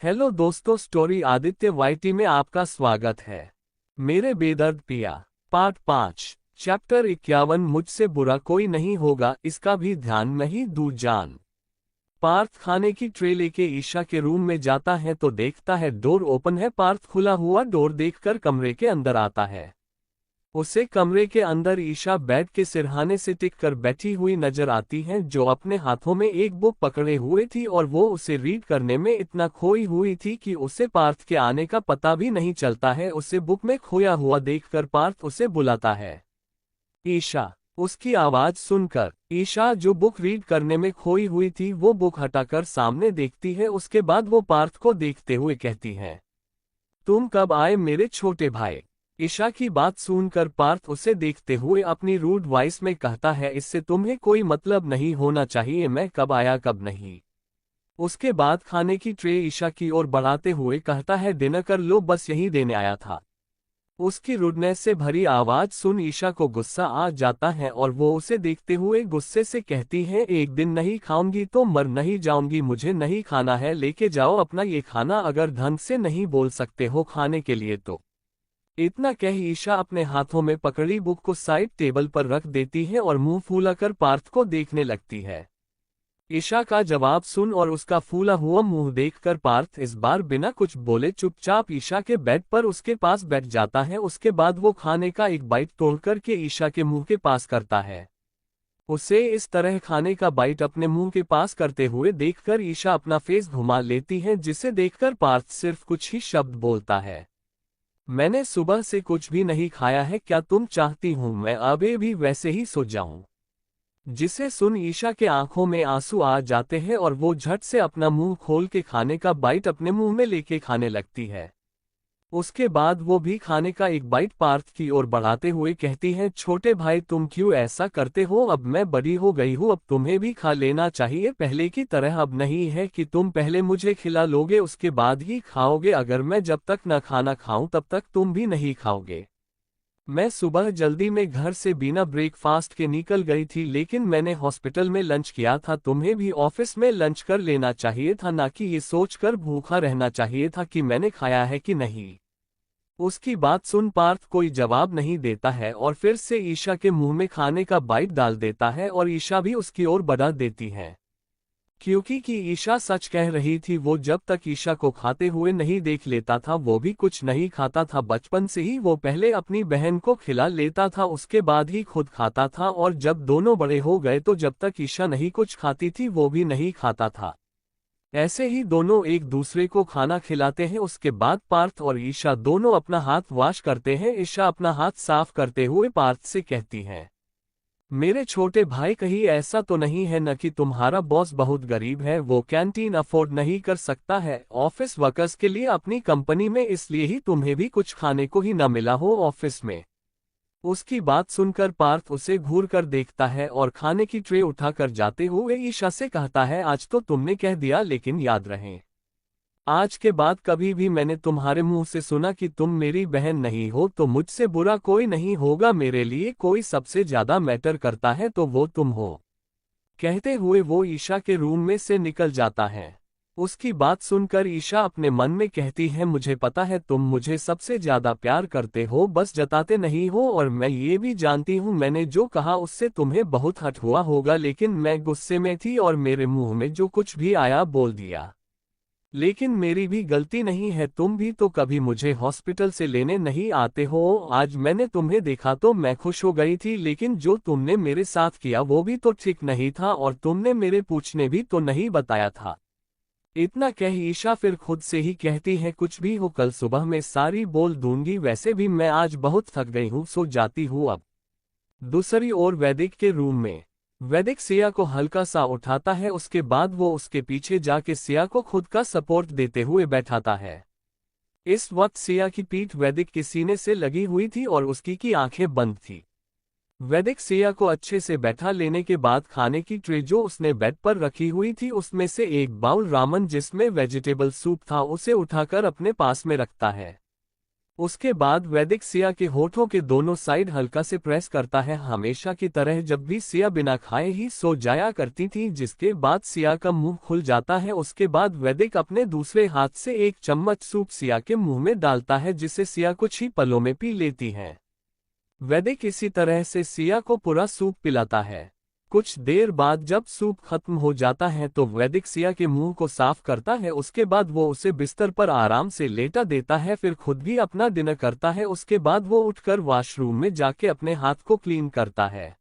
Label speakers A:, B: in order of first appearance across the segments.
A: Hello दोस्तों, story Aditya YT में आपका स्वागत है। मेरे बेदर्द पिया पार्ट 5 चैप्टर 51 मुझसे बुरा कोई नहीं होगा, इसका भी ध्यान नहीं दूँ जान। पार्थ खाने की ट्रे लेके ईशा के रूम में जाता है तो देखता है डोर ओपन है। पार्थ खुला हुआ डोर देखकर कमरे के अंदर आता है। उसे कमरे के अंदर ईशा बेड के सिरहाने से टिक कर बैठी हुई नजर आती है, जो अपने हाथों में एक बुक पकड़े हुए थी और वो उसे रीड करने में इतना खोई हुई थी कि उसे पार्थ के आने का पता भी नहीं चलता है। उसे बुक में खोया हुआ देखकर पार्थ उसे बुलाता है। ईशा। उसकी आवाज सुनकर ईशा, जो बुक रीड करने में खोई हुई थी, वो बुक हटाकर सामने देखती है। उसके बाद वो पार्थ को देखते हुए कहती है, तुम कब आए मेरे छोटे भाई? ईशा की बात सुनकर पार्थ उसे देखते हुए अपनी रूड वॉइस में कहता है, इससे तुम्हें कोई मतलब नहीं होना चाहिए, मैं कब आया कब नहीं। उसके बाद खाने की ट्रे ईशा की ओर बढ़ाते हुए कहता है, डिनर कर लो, बस यही देने आया था। उसकी रुडनेस से भरी आवाज सुन ईशा को गुस्सा आ जाता है और वो उसे देखते हुए गुस्से से कहती है, एक दिन नहीं खाऊंगी तो मर नहीं जाऊंगी, मुझे नहीं खाना है, लेके जाओ अपना ये खाना, अगर ढंग से नहीं बोल सकते हो खाने के लिए तो। इतना कह ईशा अपने हाथों में पकड़ी बुक को साइड टेबल पर रख देती है और मुंह फूलाकर पार्थ को देखने लगती है। ईशा का जवाब सुन और उसका फूला हुआ मुंह देखकर पार्थ इस बार बिना कुछ बोले चुपचाप ईशा के बेड पर उसके पास बैठ जाता है। उसके बाद वो खाने का एक बाइट तोड़कर के ईशा के मुंह के पास करता है। उसे इस तरह खाने का बाइट अपने मुंह के पास करते हुए देखकर ईशा अपना फेस घुमा लेती है, जिसे देखकर पार्थ सिर्फ कुछ ही शब्द बोलता है, मैंने सुबह से कुछ भी नहीं खाया है, क्या तुम चाहती हूं मैं अभी भी वैसे ही सो जाऊं? जिसे सुन ईशा के आंखों में आंसू आ जाते हैं और वो झट से अपना मुंह खोल के खाने का बाइट अपने मुंह में लेके खाने लगती है। उसके बाद वो भी खाने का एक बाइट पार्थ की ओर बढ़ाते हुए कहती है, छोटे भाई तुम क्यों ऐसा करते हो? अब मैं बड़ी हो गई हूँ, अब तुम्हें भी खा लेना चाहिए, पहले की तरह अब नहीं है कि तुम पहले मुझे खिला लोगे उसके बाद ही खाओगे। अगर मैं जब तक न खाना खाऊं तब तक तुम भी नहीं खाओगे। मैं सुबह जल्दी में घर से बिना ब्रेकफास्ट के निकल गई थी, लेकिन मैंने हॉस्पिटल में लंच किया था, तुम्हें भी ऑफिस में लंच कर लेना चाहिए था, ना कि ये सोचकर भूखा रहना चाहिए था कि मैंने खाया है कि नहीं। उसकी बात सुन पार्थ कोई जवाब नहीं देता है और फिर से ईशा के मुंह में खाने का बाइट डाल देता है और ईशा भी उसकी ओर बढ़ा देती है। क्योंकि ईशा सच कह रही थी, वो जब तक ईशा को खाते हुए नहीं देख लेता था वो भी कुछ नहीं खाता था। बचपन से ही वो पहले अपनी बहन को खिला लेता था, उसके बाद ही खुद खाता था, और जब दोनों बड़े हो गए तो जब तक ईशा नहीं कुछ खाती थी वो भी नहीं खाता था। ऐसे ही दोनों एक दूसरे को खाना खिलाते हैं। उसके बाद पार्थ और ईशा दोनों अपना हाथ वॉश करते हैं। ईशा अपना हाथ साफ करते हुए पार्थ से कहती है, मेरे छोटे भाई कहीं ऐसा तो नहीं है न कि तुम्हारा बॉस बहुत गरीब है, वो कैंटीन अफोर्ड नहीं कर सकता है ऑफिस वर्कर्स के लिए अपनी कंपनी में, इसलिए ही तुम्हें भी कुछ खाने को ही न मिला हो ऑफिस में। उसकी बात सुनकर पार्थ उसे घूर कर देखता है और खाने की ट्रे उठाकर जाते हुए ईशा से कहता है, आज तो तुमने कह दिया, लेकिन याद रहे आज के बाद कभी भी मैंने तुम्हारे मुंह से सुना कि तुम मेरी बहन नहीं हो तो मुझसे बुरा कोई नहीं होगा। मेरे लिए कोई सबसे ज्यादा मैटर करता है तो वो तुम हो। कहते हुए वो ईशा के रूम में से निकल जाता है। उसकी बात सुनकर ईशा अपने मन में कहती है, मुझे पता है तुम मुझे सबसे ज्यादा प्यार करते हो, बस जताते नहीं हो, और मैं ये भी जानती हूँ मैंने जो कहा उससे तुम्हें बहुत हर्ट हुआ होगा, लेकिन मैं गुस्से में थी और मेरे मुंह में जो कुछ भी आया बोल दिया। लेकिन मेरी भी गलती नहीं है, तुम भी तो कभी मुझे हॉस्पिटल से लेने नहीं आते हो। आज मैंने तुम्हें देखा तो मैं खुश हो गई थी, लेकिन जो तुमने मेरे साथ किया वो भी तो ठीक नहीं था, और तुमने मेरे पूछने भी तो नहीं बताया था। इतना कह ईशा फिर खुद से ही कहती है, कुछ भी हो कल सुबह मैं सारी बोल दूंगी, वैसे भी मैं आज बहुत थक गई हूँ, सो जाती हूँ अब। दूसरी ओर वैदिक के रूम में वैदिक सिया को हल्का सा उठाता है, उसके बाद वो उसके पीछे जाके सिया को खुद का सपोर्ट देते हुए बैठाता है। इस वक्त सिया की पीठ वैदिक के सीने से लगी हुई थी और उसकी की आंखें बंद थी। वैदिक सिया को अच्छे से बैठा लेने के बाद खाने की ट्रे जो उसने बेड पर रखी हुई थी उसमें से एक बाउल रामन जिसमें वेजिटेबल सूप था उसे उठाकर अपने पास में रखता है। उसके बाद वैदिक सिया के होठों के दोनों साइड हल्का से प्रेस करता है। हमेशा की तरह जब भी सिया बिना खाए ही सो जाया करती थी, जिसके बाद सिया का मुंह खुल जाता है। उसके बाद वैदिक अपने दूसरे हाथ से एक चम्मच सूप सिया के मुंह में डालता है, जिसे सिया कुछ ही पलों में पी लेती है। वैदिक इसी तरह से सिया को पूरा सूप पिलाता है। कुछ देर बाद जब सूप खत्म हो जाता है तो वैदिक सिया के मुंह को साफ करता है। उसके बाद वो उसे बिस्तर पर आराम से लेटा देता है, फिर खुद भी अपना डिनर करता है। उसके बाद वो उठकर वॉशरूम में जाके अपने हाथ को क्लीन करता है।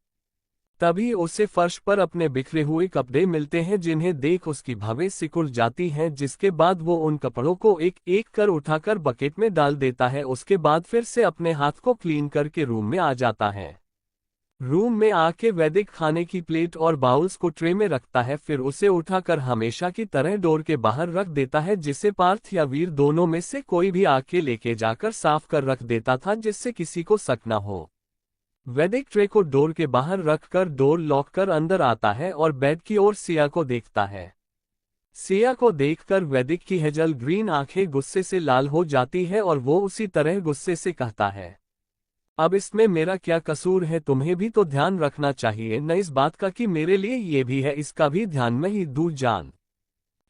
A: तभी उसे फर्श पर अपने बिखरे हुए कपड़े मिलते हैं, जिन्हें देख उसकी भवें सिकुड़ जाती हैं। जिसके बाद वो उन कपड़ों को एक एक कर उठाकर बकेट में डाल देता है। उसके बाद फिर से अपने हाथ को क्लीन करके रूम में आ जाता है। रूम में आके वैदिक खाने की प्लेट और बाउल्स को ट्रे में रखता है, फिर उसे उठाकर हमेशा की तरह डोर के बाहर रख देता है, जिसे पार्थ या वीर दोनों में से कोई भी आके लेके जाकर साफ कर रख देता था, जिससे किसी को शक न हो। वैदिक ट्रे को डोर के बाहर रखकर डोर लॉक कर अंदर आता है और बेड की ओर सिया को देखता है। सिया को देखकर वैदिक की हेजल ग्रीन आंखें गुस्से से लाल हो जाती है और वो उसी तरह गुस्से से कहता है, अब इसमें मेरा क्या कसूर है? तुम्हें भी तो ध्यान रखना चाहिए न इस बात का कि मेरे लिए ये भी है, इसका भी ध्यान में ही दूर जान।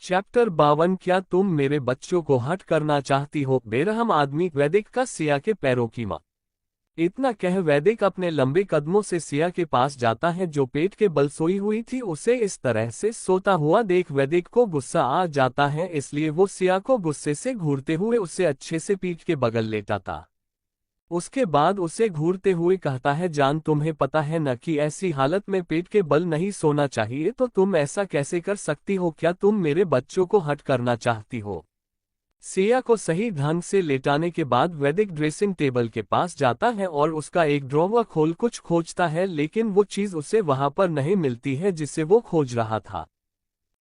A: चैप्टर 52 क्या तुम मेरे बच्चों को हट करना चाहती हो? बेरहम आदमी। वैदिक का सिया के पैरों की मां। इतना कह वैदिक अपने लंबे कदमों से सिया के पास जाता है, जो पेट के बल सोई हुई थी। उसे इस तरह से सोता हुआ देख वैदिक को गुस्सा आ जाता है, इसलिए वो सिया को गुस्से से घूरते हुए उसे अच्छे से पीठ के बगल लेटाता। उसके बाद उसे घूरते हुए कहता है, जान तुम्हें पता है न कि ऐसी हालत में पेट के बल नहीं सोना चाहिए, तो तुम ऐसा कैसे कर सकती हो? क्या तुम मेरे बच्चों को हट करना चाहती हो? सिया को सही ढंग से लेटाने के बाद वैदिक ड्रेसिंग टेबल के पास जाता है और उसका एक ड्रॉवर खोल कुछ खोजता है, लेकिन वो चीज उसे वहां पर नहीं मिलती है जिसे वो खोज रहा था।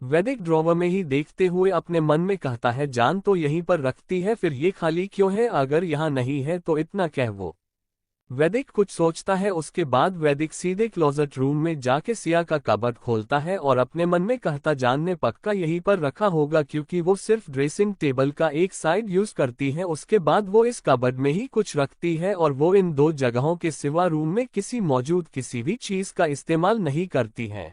A: वैदिक ड्रॉवर में ही देखते हुए अपने मन में कहता है, जान तो यहीं पर रखती है, फिर ये खाली क्यों है? अगर यहाँ नहीं है तो इतना कह वो। वैदिक कुछ सोचता है। उसके बाद वैदिक सीधे क्लोजेट रूम में जाके सिया का कबर्ड खोलता है और अपने मन में कहता, जान ने पक्का यहीं पर रखा होगा, क्योंकि वो सिर्फ ड्रेसिंग टेबल का एक साइड यूज करती है। उसके बाद वो इस कबर्ड में ही कुछ रखती है और वो इन दो जगहों के सिवा रूम में मौजूद किसी भी चीज का इस्तेमाल नहीं करती है।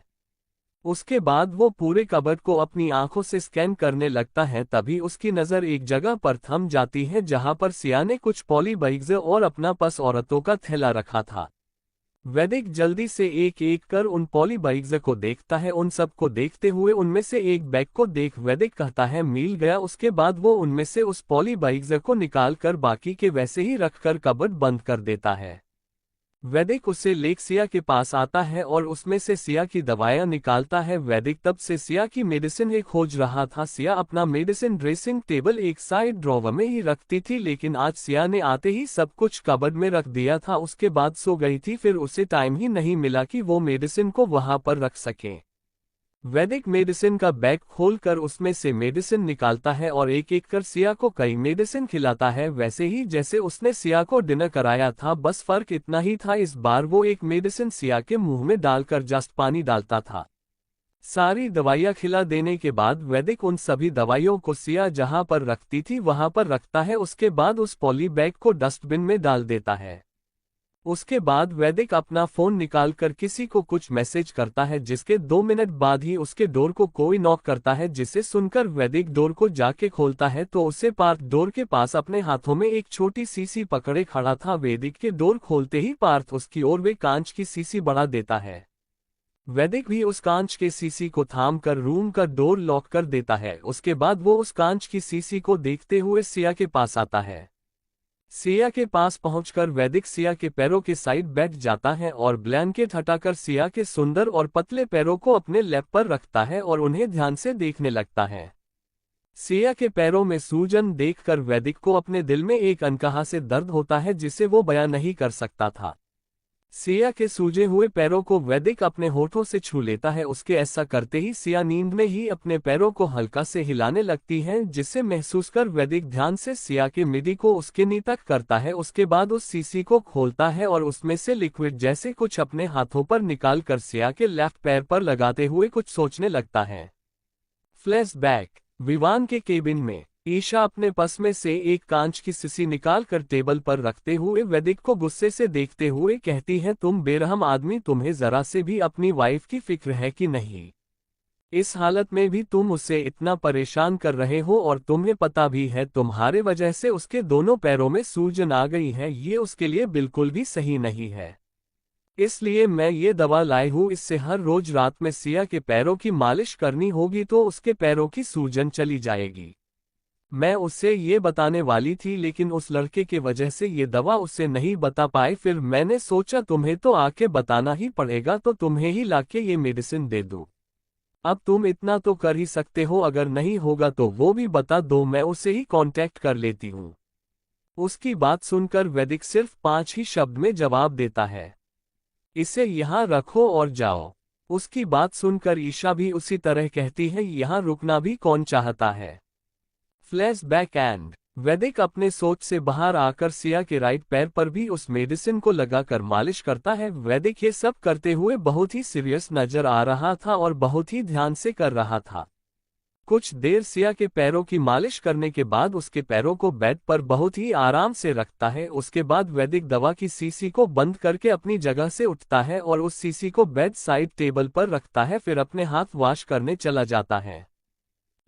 A: उसके बाद वो पूरे कबर्ड को अपनी आंखों से स्कैन करने लगता है। तभी उसकी नज़र एक जगह पर थम जाती है, जहां पर सिया ने कुछ पॉली बैग्स और अपना पर्स औरतों का थैला रखा था। वैदिक जल्दी से एक एक कर उन पॉली बैग्स को देखता है। उन सब को देखते हुए उनमें से एक बैग को देख वैदिक कहता है, मिल गया। उसके बाद वो उनमें से उस पॉली बैग्स को निकाल कर बाकी के वैसे ही रखकर कबर्ड बंद कर देता है। वैदिक उसे लेक सिया के पास आता है और उसमें से सिया की दवाइयां निकालता है। वैदिक तब से सिया की मेडिसिन ही खोज रहा था। सिया अपना मेडिसिन ड्रेसिंग टेबल एक साइड ड्रॉवर में ही रखती थी, लेकिन आज सिया ने आते ही सब कुछ कबर्ड में रख दिया था। उसके बाद सो गई थी, फिर उसे टाइम ही नहीं मिला कि वो मेडिसिन को वहां पर रख सके। वैदिक मेडिसिन का बैग खोलकर उसमें से मेडिसिन निकालता है और एक एक कर सिया को कई मेडिसिन खिलाता है, वैसे ही जैसे उसने सिया को डिनर कराया था। बस फर्क इतना ही था, इस बार वो एक मेडिसिन सिया के मुंह में डालकर जस्ट पानी डालता था। सारी दवाइयां खिला देने के बाद वैदिक उन सभी दवाइयों को सिया जहां पर रखती थी वहां पर रखता है। उसके बाद उस पॉली बैग को डस्टबिन में डाल देता है। उसके बाद वैदिक अपना फोन निकालकर किसी को कुछ मैसेज करता है, जिसके 2 मिनट बाद ही उसके डोर को कोई नॉक करता है, जिसे सुनकर वैदिक डोर को जाके खोलता है तो उसे पार्थ डोर के पास अपने हाथों में एक छोटी सीसी पकड़े खड़ा था। वैदिक के डोर खोलते ही पार्थ उसकी ओर वे कांच की सीसी बढ़ा देता है। वैदिक भी उस कांच के सीसी को थाम कर रूम का डोर लॉक कर देता है। उसके बाद वो उस कांच की सीसी को देखते हुए सिया के पास आता है। सिया के पास पहुंचकर वैदिक सिया के पैरों के साइड बैठ जाता है और ब्लैंकेट हटाकर सिया के सुंदर और पतले पैरों को अपने लैप पर रखता है और उन्हें ध्यान से देखने लगता है। सिया के पैरों में सूजन देखकर वैदिक को अपने दिल में एक अनकहा से दर्द होता है, जिसे वो बयां नहीं कर सकता था। सिया के सूजे हुए पैरों को वैदिक अपने होठों से छू लेता है। उसके ऐसा करते ही सिया नींद में ही अपने पैरों को हल्का से हिलाने लगती है, जिसे महसूस कर वैदिक ध्यान से सिया के मिडी को उसके नी तक करता है। उसके बाद उस सीसी को खोलता है और उसमें से लिक्विड जैसे कुछ अपने हाथों पर निकाल कर सिया के लेफ्ट पैर पर लगाते हुए कुछ सोचने लगता है। फ्लैशबैक। विवान के केबिन में ईशा अपने पस में से एक कांच की शीशी निकाल कर टेबल पर रखते हुए वैदिक को गुस्से से देखते हुए कहती है, तुम बेरहम आदमी, तुम्हें जरा से भी अपनी वाइफ की फिक्र है कि नहीं? इस हालत में भी तुम उसे इतना परेशान कर रहे हो और तुम्हें पता भी है तुम्हारे वजह से उसके दोनों पैरों में सूजन आ गई है। ये उसके लिए बिल्कुल भी सही नहीं है। इसलिए मैं ये दवा लाई हूँ, इससे हर रोज रात में सिया के पैरों की मालिश करनी होगी तो उसके पैरों की सूजन चली जाएगी। मैं उससे ये बताने वाली थी लेकिन उस लड़के के वजह से ये दवा उससे नहीं बता पाई। फिर मैंने सोचा तुम्हें तो आके बताना ही पड़ेगा, तो तुम्हें ही लाके ये मेडिसिन दे दूँ। अब तुम इतना तो कर ही सकते हो, अगर नहीं होगा तो वो भी बता दो, मैं उसे ही कांटेक्ट कर लेती हूँ। उसकी बात सुनकर वैदिक सिर्फ 5 ही शब्द में जवाब देता है, इसे यहाँ रखो और जाओ। उसकी बात सुनकर ईशा भी उसी तरह कहती है, यहाँ रुकना भी कौन चाहता है। फ्लैशबैक एंड वैदिक अपने सोच से बाहर आकर सिया के राइट पैर पर भी उस मेडिसिन को लगाकर मालिश करता है। वैदिक ये सब करते हुए बहुत ही सीरियस नजर आ रहा था और बहुत ही ध्यान से कर रहा था। कुछ देर सिया के पैरों की मालिश करने के बाद उसके पैरों को बेड पर बहुत ही आराम से रखता है। उसके बाद वैदिक दवा की शीशी को बंद करके अपनी जगह से उठता है और उस शीशी को बेड साइड टेबल पर रखता है, फिर अपने हाथ वॉश करने चला जाता है।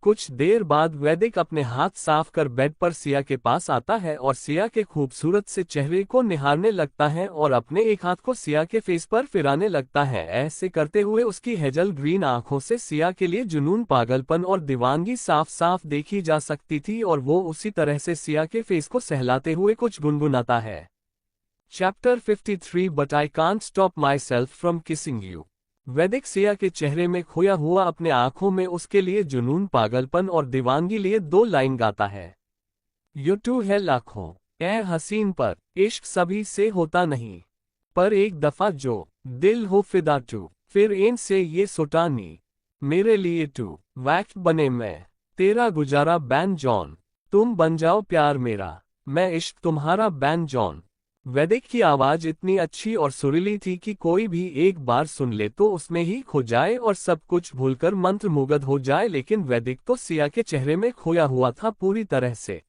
A: कुछ देर बाद वैदिक अपने हाथ साफ कर बेड पर सिया के पास आता है और सिया के खूबसूरत से चेहरे को निहारने लगता है और अपने एक हाथ को सिया के फेस पर फिराने लगता है। ऐसे करते हुए उसकी हेजल ग्रीन आंखों से सिया के लिए जुनून, पागलपन और दीवानगी साफ साफ देखी जा सकती थी और वो उसी तरह से सिया के फेस को सहलाते हुए कुछ गुनगुनाता है। Chapter 53 but I can't stop my self from kissing you. वैदिक सिया के चेहरे में खोया हुआ अपने आंखों में उसके लिए जुनून, पागलपन और दीवानगी लिए 2 लाइन गाता है। यू टू है लाखों ए हसीन पर इश्क सभी से होता नहीं, पर एक दफा जो दिल हो फिदा टू, फिर इन से ये सुटानी मेरे लिए टू वैक्ट बने मैं तेरा गुजारा बैन जॉन, तुम बन जाओ प्यार मेरा, मैं इश्क तुम्हारा बैन जॉन। वैदिक की आवाज इतनी अच्छी और सुरीली थी कि कोई भी एक बार सुन ले तो उसमें ही खो जाए और सब कुछ भूलकर मंत्रमुग्ध हो जाए। लेकिन वैदिक तो सिया के चेहरे में खोया हुआ था पूरी तरह से,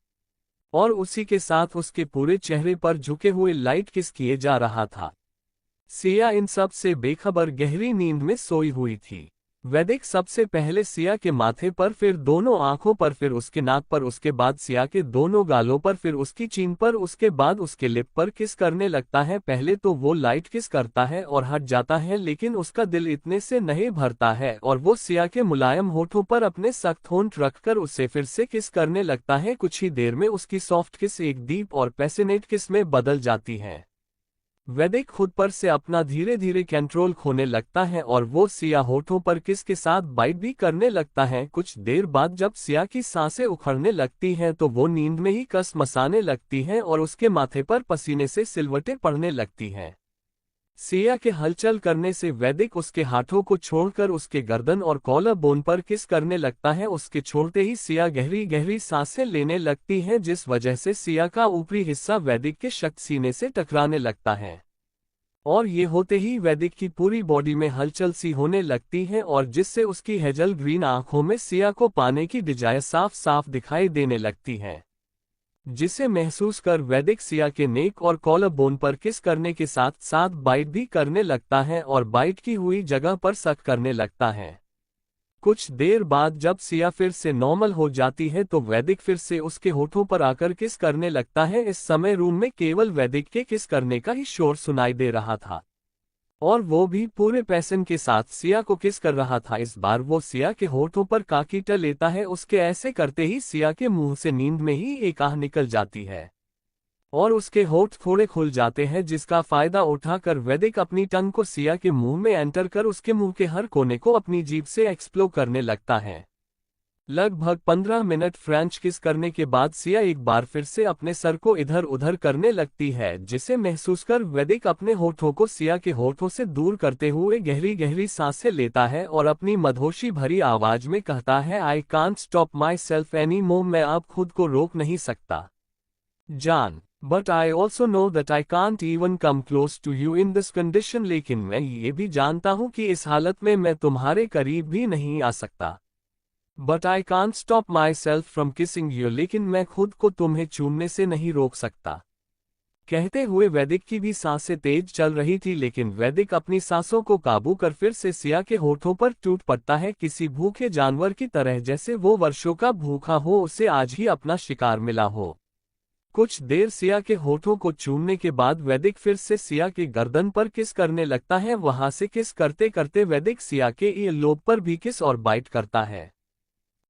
A: और उसी के साथ उसके पूरे चेहरे पर झुके हुए लाइट किस किए जा रहा था। सिया इन सब से बेखबर गहरी नींद में सोई हुई थी। वैदिक सबसे पहले सिया के माथे पर, फिर दोनों आंखों पर, फिर उसके नाक पर, उसके बाद सिया के दोनों गालों पर, फिर उसकी चीन पर, उसके बाद उसके लिप पर किस करने लगता है। पहले तो वो लाइट किस करता है और हट जाता है, लेकिन उसका दिल इतने से नहीं भरता है और वो सिया के मुलायम होठों पर अपने सख्त होंठ रखकर उसे फिर से किस करने लगता है। कुछ ही देर में उसकी सॉफ्ट किस एक डीप और पैशनेट किस में बदल जाती है। वैदिक खुद पर से अपना धीरे धीरे कंट्रोल खोने लगता है और वो सिया होठों पर किस के साथ बाइट भी करने लगता है। कुछ देर बाद जब सिया की सांसें उखड़ने लगती हैं तो वो नींद में ही कस मसाने लगती है और उसके माथे पर पसीने से सिलवटें पड़ने लगती हैं। सिया के हलचल करने से वैदिक उसके हाथों को छोड़कर उसके गर्दन और कॉलर बोन पर किस करने लगता है। उसके छोड़ते ही सिया गहरी गहरी सांसें लेने लगती है, जिस वजह से सिया का ऊपरी हिस्सा वैदिक के शक्त सीने से टकराने लगता है और ये होते ही वैदिक की पूरी बॉडी में हलचल सी होने लगती है और जिससे उसकी हेजल ग्रीन आंखों में सिया को पाने की डिजायर साफ साफ दिखाई देने लगती है, जिसे महसूस कर वैदिक सिया के नेक और कॉलर बोन पर किस करने के साथ साथ बाइट भी करने लगता है और बाइट की हुई जगह पर सक करने लगता है। कुछ देर बाद जब सिया फिर से नॉर्मल हो जाती है तो वैदिक फिर से उसके होठों पर आकर किस करने लगता है। इस समय रूम में केवल वैदिक के किस करने का ही शोर सुनाई दे रहा था और वो भी पूरे पैशन के साथ सिया को किस कर रहा था। इस बार वो सिया के होठों पर काकीटा लेता है। उसके ऐसे करते ही सिया के मुंह से नींद में ही एक आह निकल जाती है और उसके होठ थोड़े खुल जाते हैं, जिसका फायदा उठाकर वैदिक अपनी टंग को सिया के मुंह में एंटर कर उसके मुंह के हर कोने को अपनी जीभ से एक्सप्लोर करने लगता है। लगभग 15 मिनट फ्रेंच किस करने के बाद सिया एक बार फिर से अपने सर को इधर उधर करने लगती है, जिसे महसूस कर वैदिक अपने होठों को सिया के होठों से दूर करते हुए गहरी गहरी सांसें लेता है और अपनी मदहोशी भरी आवाज में कहता है, I can't stop myself any more, मैं अब खुद को रोक नहीं सकता जान, but I also know that I can't even come close to you in this condition, लेकिन मैं ये भी जानता हूँ कि इस हालत में मैं तुम्हारे करीब भी नहीं आ सकता। But I can't stop my self from kissing you, लेकिन मैं खुद को तुम्हें चूमने से नहीं रोक सकता। कहते हुए वैदिक की भी सांसें तेज चल रही थी, लेकिन वैदिक अपनी सांसों को काबू कर फिर से सिया के होठों पर टूट पड़ता है, किसी भूखे जानवर की तरह, जैसे वो वर्षों का भूखा हो, उसे आज ही अपना शिकार मिला हो। कुछ देर सिया के होठों को चूमने के बाद वैदिक फिर से सिया के गर्दन पर किस करने लगता है। वहां से किस करते करते वैदिक सिया के ईयर लोब पर भी किस और बाइट करता है।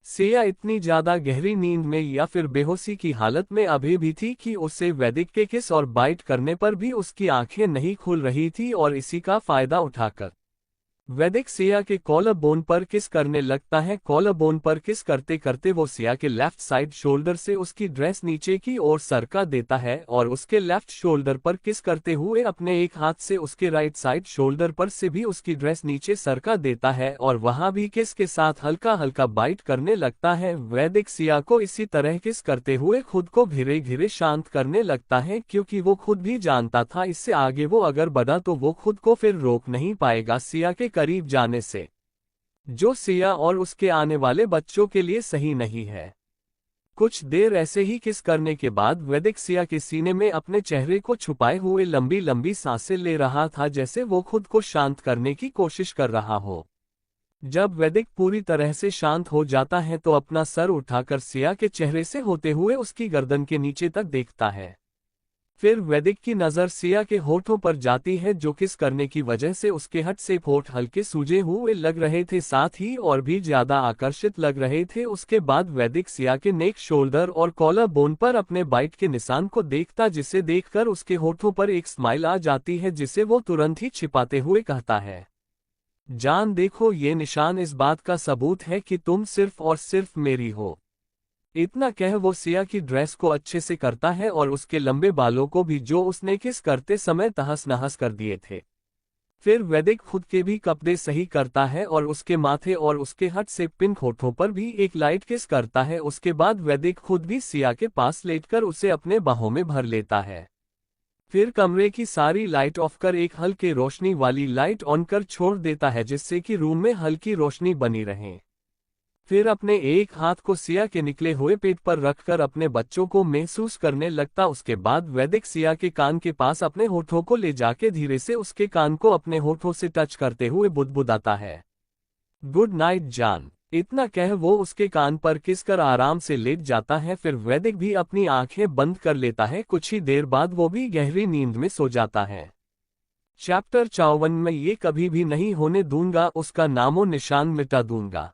A: सिया इतनी ज्यादा गहरी नींद में या फिर बेहोशी की हालत में अभी भी थी कि उसे वैदिक के किस और बाइट करने पर भी उसकी आंखें नहीं खुल रही थी, और इसी का फायदा उठाकर वैदिक सिया के कॉलर बोन पर किस करने लगता है। कॉलर बोन पर किस करते करते वो सिया के लेफ्ट साइड शोल्डर से उसकी ड्रेस नीचे की ओर सरका देता है, और उसके लेफ्ट शोल्डर पर किस करते हुए अपने एक हाथ से उसके राइट साइड शोल्डर पर से भी उसकी ड्रेस नीचे सरका देता है, और वहां भी किस के साथ हल्का हल्का बाइट करने लगता है। वैदिक सिया को इसी तरह किस करते हुए खुद को धीरे धीरे शांत करने लगता है, क्योंकि वो खुद भी जानता था इससे आगे वो अगर बढ़ा तो वो खुद को फिर रोक नहीं पाएगा सिया के करीब जाने से, जो सिया और उसके आने वाले बच्चों के लिए सही नहीं है। कुछ देर ऐसे ही किस करने के बाद वैदिक सिया के सीने में अपने चेहरे को छुपाए हुए लंबी लंबी सांसें ले रहा था, जैसे वो खुद को शांत करने की कोशिश कर रहा हो। जब वैदिक पूरी तरह से शांत हो जाता है तो अपना सर उठाकर सिया के चेहरे से होते हुए उसकी गर्दन के नीचे तक देखता है। फिर वैदिक की नज़र सिया के होठों पर जाती है, जो किस करने की वजह से उसके हट से होठ हल्के सूजे हुए लग रहे थे, साथ ही और भी ज्यादा आकर्षित लग रहे थे। उसके बाद वैदिक सिया के नेक, शोल्डर और कॉलर बोन पर अपने बाइट के निशान को देखता, जिसे देखकर उसके होठों पर एक स्माइल आ जाती है, जिसे वो तुरंत ही छिपाते हुए कहता है, जान देखो, ये निशान इस बात का सबूत है कि तुम सिर्फ और सिर्फ मेरी हो। इतना कह वो सिया की ड्रेस को अच्छे से करता है और उसके लंबे बालों को भी, जो उसने किस करते समय तहस नहस कर दिए थे। फिर वैदिक खुद के भी कपड़े सही करता है और उसके माथे और उसके हट से पिंक होठों पर भी एक लाइट किस करता है। उसके बाद वैदिक खुद भी सिया के पास लेटकर उसे अपने बाहों में भर लेता है। फिर कमरे की सारी लाइट ऑफ कर एक हल्के रोशनी वाली लाइट ऑन कर छोड़ देता है, जिससे कि रूम में हल्की रोशनी बनी रहे। फिर अपने एक हाथ को सिया के निकले हुए पेट पर रखकर अपने बच्चों को महसूस करने लगता। उसके बाद वैदिक सिया के कान के पास अपने होठों को ले जाके धीरे से उसके कान को अपने होठों से टच करते हुए बुदबुदाता है, गुड नाइट जान। इतना कह वो उसके कान पर किस कर आराम से लेट जाता है। फिर वैदिक भी अपनी आंखें बंद कर लेता है। कुछ ही देर बाद वो भी गहरी नींद में सो जाता है। चैप्टर 54 में ये कभी भी नहीं होने दूंगा, उसका नामो निशान मिटा दूंगा।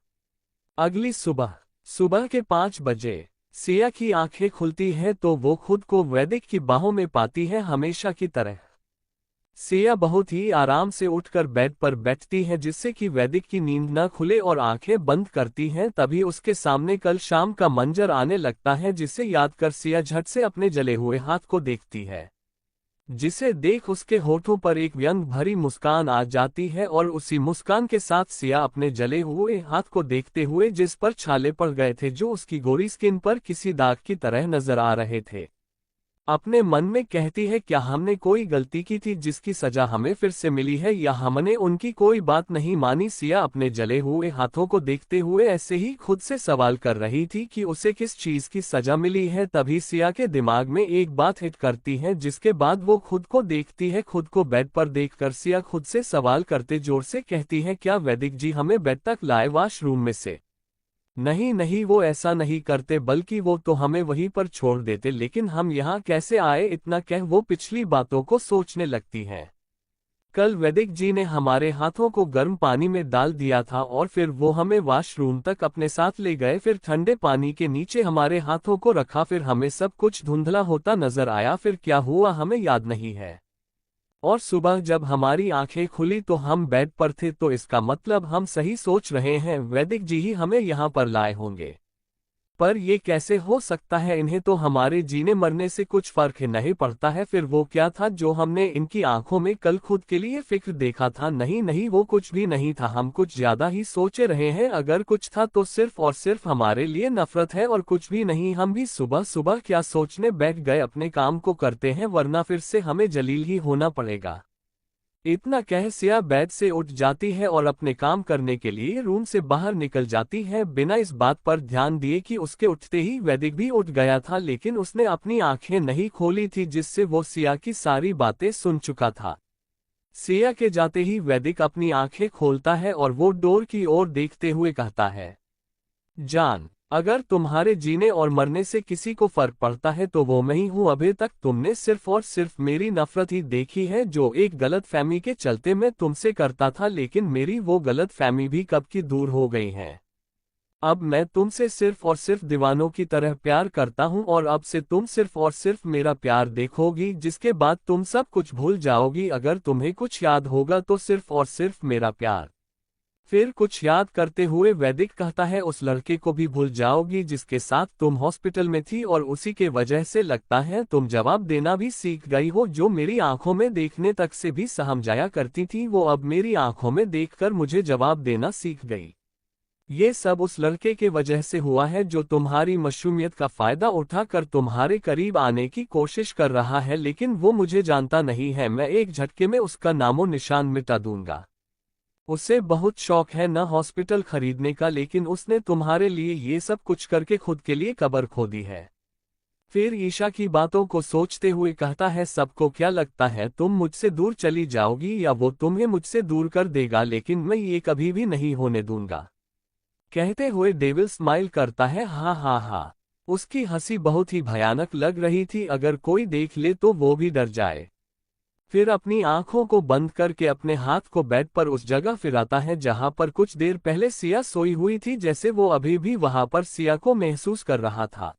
A: अगली सुबह के 5 बजे सिया की आंखें खुलती है तो वो खुद को वैदिक की बाहों में पाती है, हमेशा की तरह। सिया बहुत ही आराम से उठकर बेड पर बैठती है, जिससे कि वैदिक की नींद न खुले और आंखें बंद करती हैं। तभी उसके सामने कल शाम का मंजर आने लगता है, जिसे याद कर सिया झट से अपने जले हुए हाथ को देखती है, जिसे देख उसके होठों पर एक व्यंग भरी मुस्कान आ जाती है। और उसी मुस्कान के साथ सिया अपने जले हुए हाथ को देखते हुए, जिस पर छाले पड़ गए थे, जो उसकी गोरी स्किन पर किसी दाग की तरह नजर आ रहे थे, अपने मन में कहती है, क्या हमने कोई गलती की थी जिसकी सजा हमें फिर से मिली है, या हमने उनकी कोई बात नहीं मानी। सिया अपने जले हुए हाथों को देखते हुए ऐसे ही खुद से सवाल कर रही थी कि उसे किस चीज की सजा मिली है। तभी सिया के दिमाग में एक बात हिट करती है, जिसके बाद वो खुद को देखती है। खुद को बेड पर देखकर सिया खुद से सवाल करते जोर से कहती है, क्या वैदिक जी हमें बेड तक लाए वॉशरूम में से? नहीं नहीं, वो ऐसा नहीं करते, बल्कि वो तो हमें वहीं पर छोड़ देते, लेकिन हम यहाँ कैसे आए? इतना कह वो पिछली बातों को सोचने लगती हैं। कल वैदिक जी ने हमारे हाथों को गर्म पानी में डाल दिया था और फिर वो हमें वॉशरूम तक अपने साथ ले गए, फिर ठंडे पानी के नीचे हमारे हाथों को रखा, फिर हमें सब कुछ धुंधला होता नजर आया, फिर क्या हुआ हमें याद नहीं है। और सुबह जब हमारी आंखें खुली तो हम बेड पर थे, तो इसका मतलब हम सही सोच रहे हैं, वैदिक जी ही हमें यहाँ पर लाए होंगे। पर ये कैसे हो सकता है? इन्हें तो हमारे जीने मरने से कुछ फर्क ही नहीं पड़ता है। फिर वो क्या था जो हमने इनकी आंखों में कल खुद के लिए फिक्र देखा था? नहीं नहीं, वो कुछ भी नहीं था, हम कुछ ज्यादा ही सोचे रहे हैं। अगर कुछ था तो सिर्फ और सिर्फ हमारे लिए नफरत है और कुछ भी नहीं। हम भी सुबह सुबह क्या सोचने बैठ गए, अपने काम को करते हैं, वरना फिर से हमें जलील ही होना पड़ेगा। इतना कह सिया बेड से उठ जाती है और अपने काम करने के लिए रूम से बाहर निकल जाती है, बिना इस बात पर ध्यान दिए कि उसके उठते ही वैदिक भी उठ गया था, लेकिन उसने अपनी आंखें नहीं खोली थी, जिससे वो सिया की सारी बातें सुन चुका था। सिया के जाते ही वैदिक अपनी आंखें खोलता है और वो डोर की ओर देखते हुए कहता है, जान, अगर तुम्हारे जीने और मरने से किसी को फर्क पड़ता है तो वो मैं ही हूं। अभी तक तुमने सिर्फ और सिर्फ मेरी नफरत ही देखी है, जो एक गलत फहमी के चलते मैं तुमसे करता था, लेकिन मेरी वो गलत फहमी भी कब की दूर हो गई है। अब मैं तुमसे सिर्फ और सिर्फ दीवानों की तरह प्यार करता हूं, और अब से तुम सिर्फ और सिर्फ मेरा प्यार देखोगी, जिसके बाद तुम सब कुछ भूल जाओगी। अगर तुम्हें कुछ याद होगा तो सिर्फ और सिर्फ मेरा प्यार। फिर कुछ याद करते हुए वैदिक कहता है, उस लड़के को भी भूल जाओगी जिसके साथ तुम हॉस्पिटल में थी, और उसी के वजह से लगता है तुम जवाब देना भी सीख गई हो। जो मेरी आंखों में देखने तक से भी सहम जाया करती थी, वो अब मेरी आंखों में देखकर मुझे जवाब देना सीख गई। ये सब उस लड़के के वजह से हुआ है जो तुम्हारी मासूमियत का फायदा उठाकर तुम्हारे करीब आने की कोशिश कर रहा है, लेकिन वो मुझे जानता नहीं है। मैं एक झटके में उसका नामो निशान मिटा दूंगा। उसे बहुत शौक है न हॉस्पिटल खरीदने का, लेकिन उसने तुम्हारे लिए ये सब कुछ करके खुद के लिए कब्र खोदी है। फिर ईशा की बातों को सोचते हुए कहता है, सबको क्या लगता है तुम मुझसे दूर चली जाओगी या वो तुम्हें मुझसे दूर कर देगा, लेकिन मैं ये कभी भी नहीं होने दूंगा। कहते हुए डेविल स्माइल करता है, हाँ हाँ हाँ। उसकी हंसी बहुत ही भयानक लग रही थी, अगर कोई देख ले तो वो भी डर जाए। फिर अपनी आंखों को बंद करके अपने हाथ को बेड पर उस जगह फिराता है जहां पर कुछ देर पहले सिया सोई हुई थी, जैसे वो अभी भी वहां पर सिया को महसूस कर रहा था।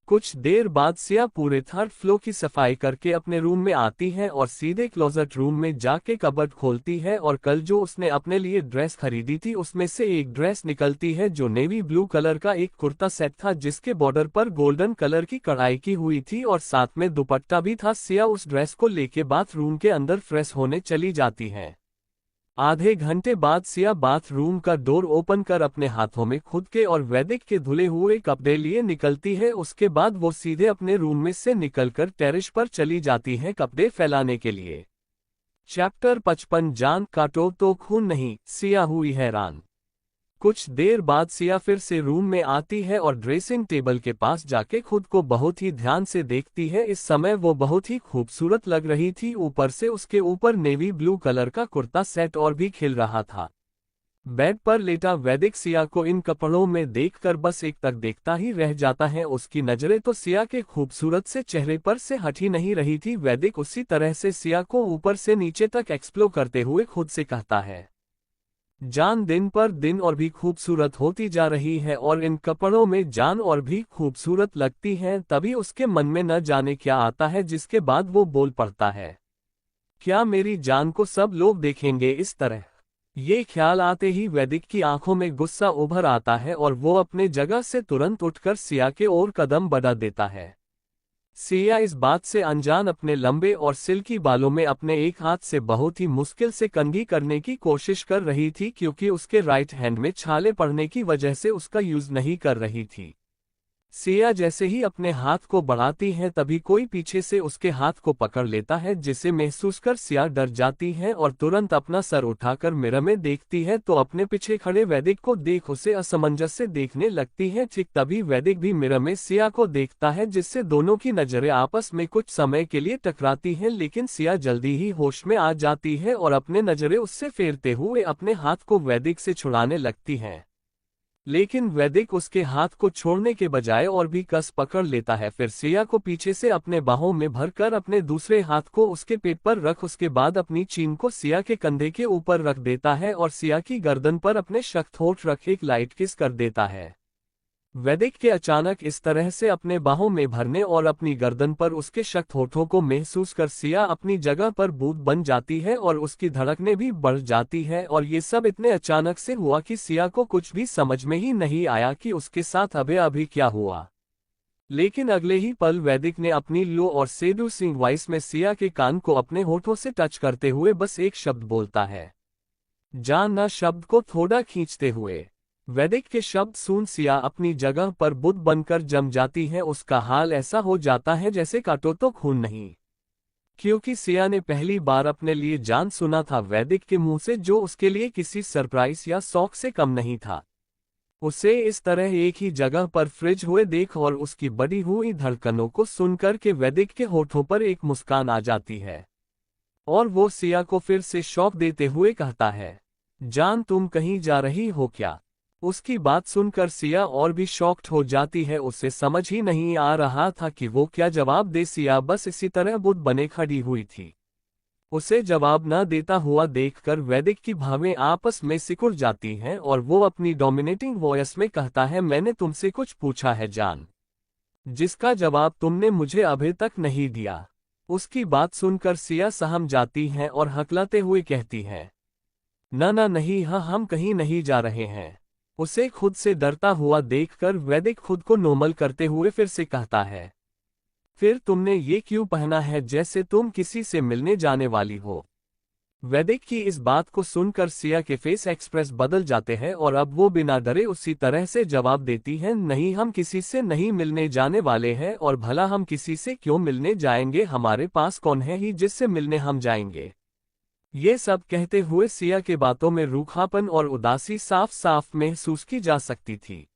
A: कुछ देर बाद सिया पूरे थर्ड फ्लोर की सफाई करके अपने रूम में आती है और सीधे क्लोजेट रूम में जाके कबर्ड खोलती है, और कल जो उसने अपने लिए ड्रेस खरीदी थी उसमें से एक ड्रेस निकलती है जो नेवी ब्लू कलर का एक कुर्ता सेट था, जिसके बॉर्डर पर गोल्डन कलर की कढ़ाई की हुई थी और साथ में दुपट्टा भी था। सिया उस ड्रेस को लेके बाथरूम के अंदर फ्रेश होने चली जाती है। आधे घंटे बाद सिया बाथरूम का डोर ओपन कर अपने हाथों में खुद के और वैदिक के धुले हुए कपड़े लिए निकलती है। उसके बाद वो सीधे अपने रूम में से निकलकर टेरेस पर चली जाती है कपड़े फैलाने के लिए। चैप्टर 55 जान काटो तो खून नहीं, सिया हुई हैरान। कुछ देर बाद सिया फिर से रूम में आती है और ड्रेसिंग टेबल के पास जाके खुद को बहुत ही ध्यान से देखती है। इस समय वो बहुत ही खूबसूरत लग रही थी, ऊपर से उसके ऊपर नेवी ब्लू कलर का कुर्ता सेट और भी खिल रहा था। बेड पर लेटा वैदिक सिया को इन कपड़ों में देखकर बस एक तक देखता ही रह जाता है। उसकी नजरें तो सिया के खूबसूरत से चेहरे पर से हट ही नहीं रही थी। वैदिक उसी तरह से सिया को ऊपर से नीचे तक एक्सप्लोर करते हुए खुद से कहता है, जान दिन पर दिन और भी खूबसूरत होती जा रही है और इन कपड़ों में जान और भी खूबसूरत लगती है। तभी उसके मन में न जाने क्या आता है, जिसके बाद वो बोल पड़ता है, क्या मेरी जान को सब लोग देखेंगे इस तरह? ये ख्याल आते ही वैदिक की आंखों में गुस्सा उभर आता है और वो अपने जगह से तुरंत उठकर सिया के ओर कदम बढ़ा देता है। सिया इस बात से अनजान अपने लंबे और सिल्की बालों में अपने एक हाथ से बहुत ही मुश्किल से कंघी करने की कोशिश कर रही थी, क्योंकि उसके राइट हैंड में छाले पड़ने की वजह से उसका यूज नहीं कर रही थी। सिया जैसे ही अपने हाथ को बढ़ाती है तभी कोई पीछे से उसके हाथ को पकड़ लेता है, जिसे महसूस कर सिया डर जाती है और तुरंत अपना सर उठाकर मिरर में देखती है तो अपने पीछे खड़े वैदिक को देख उसे असमंजस से देखने लगती है। ठीक तभी वैदिक भी मिरर में सिया को देखता है, जिससे दोनों की नजरें आपस में कुछ समय के लिए टकराती हैं, लेकिन सिया जल्दी ही होश में आ जाती है और अपने नजरें उससे फेरते हुए अपने हाथ को वैदिक से छुड़ाने लगती है। लेकिन वैदिक उसके हाथ को छोड़ने के बजाय और भी कस पकड़ लेता है। फिर सिया को पीछे से अपने बाहों में भरकर अपने दूसरे हाथ को उसके पेट पर रख उसके बाद अपनी चीन को सिया के कंधे के ऊपर रख देता है और सिया की गर्दन पर अपने सख्त होठ रख एक लाइट किस कर देता है। वैदिक के अचानक इस तरह से अपने बाहों में भरने और अपनी गर्दन पर उसके सख्त होठों को महसूस कर सिया अपनी जगह पर भूत बन जाती है और उसकी धड़कनें भी बढ़ जाती है। और ये सब इतने अचानक से हुआ कि सिया को कुछ भी समझ में ही नहीं आया कि उसके साथ अभी क्या हुआ। लेकिन अगले ही पल वैदिक ने अपनी लो और सेड्यूसिंग वॉइस में सिया के कान को अपने होठों से टच करते हुए बस एक शब्द बोलता है, जान ना, शब्द को थोड़ा खींचते हुए। वैदिक के शब्द सुन सिया अपनी जगह पर बुत बनकर जम जाती है। उसका हाल ऐसा हो जाता है जैसे काटो तो खून नहीं। क्योंकि सिया ने पहली बार अपने लिए जान सुना था वैदिक के मुंह से, जो उसके लिए किसी सरप्राइज या शौक से कम नहीं था। उसे इस तरह एक ही जगह पर फ्रिज हुए देख और उसकी बढ़ी हुई धड़कनों को सुनकर के वैदिक के होठों पर एक मुस्कान आ जाती है, और वो सिया को फिर से शौक देते हुए कहता है, जान तुम कहीं जा रही हो क्या? उसकी बात सुनकर सिया और भी शॉक्ड हो जाती है। उसे समझ ही नहीं आ रहा था कि वो क्या जवाब दे। सिया बस इसी तरह बुत बने खड़ी हुई थी। उसे जवाब न देता हुआ देखकर वैदिक की भावें आपस में सिकुड़ जाती हैं और वो अपनी डोमिनेटिंग वॉइस में कहता है, मैंने तुमसे कुछ पूछा है जान, जिसका जवाब तुमने मुझे अभी तक नहीं दिया। उसकी बात सुनकर सिया सहम जाती है और हकलाते हुए कहती है, ना नहीं, हाँ हम कहीं नहीं जा रहे हैं। उसे खुद से डरता हुआ देखकर वैदिक खुद को नॉर्मल करते हुए फिर से कहता है, फिर तुमने ये क्यों पहना है जैसे तुम किसी से मिलने जाने वाली हो? वैदिक की इस बात को सुनकर सिया के फेस एक्सप्रेस बदल जाते हैं और अब वो बिना डरे उसी तरह से जवाब देती हैं, नहीं हम किसी से नहीं मिलने जाने वाले हैं, और भला हम किसी से क्यों मिलने जाएंगे, हमारे पास कौन है ही जिससे मिलने हम जाएंगे। ये सब कहते हुए सिया के बातों में रूखापन और उदासी साफ साफ महसूस की जा सकती थी,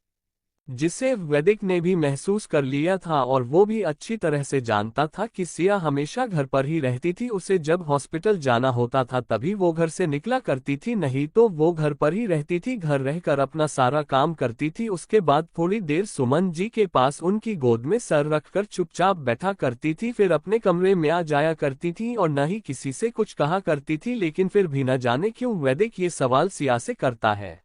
A: जिसे वैदिक ने भी महसूस कर लिया था, और वो भी अच्छी तरह से जानता था कि सिया हमेशा घर पर ही रहती थी। उसे जब हॉस्पिटल जाना होता था तभी वो घर से निकला करती थी, नहीं तो वो घर पर ही रहती थी, घर रहकर अपना सारा काम करती थी। उसके बाद थोड़ी देर सुमन जी के पास उनकी गोद में सर रखकर चुपचाप बैठा करती थी, फिर अपने कमरे में आ जाया करती थी और न ही किसी से कुछ कहा करती थी। लेकिन फिर भी न जाने क्यों वैदिक ये सवाल सिया से करता है।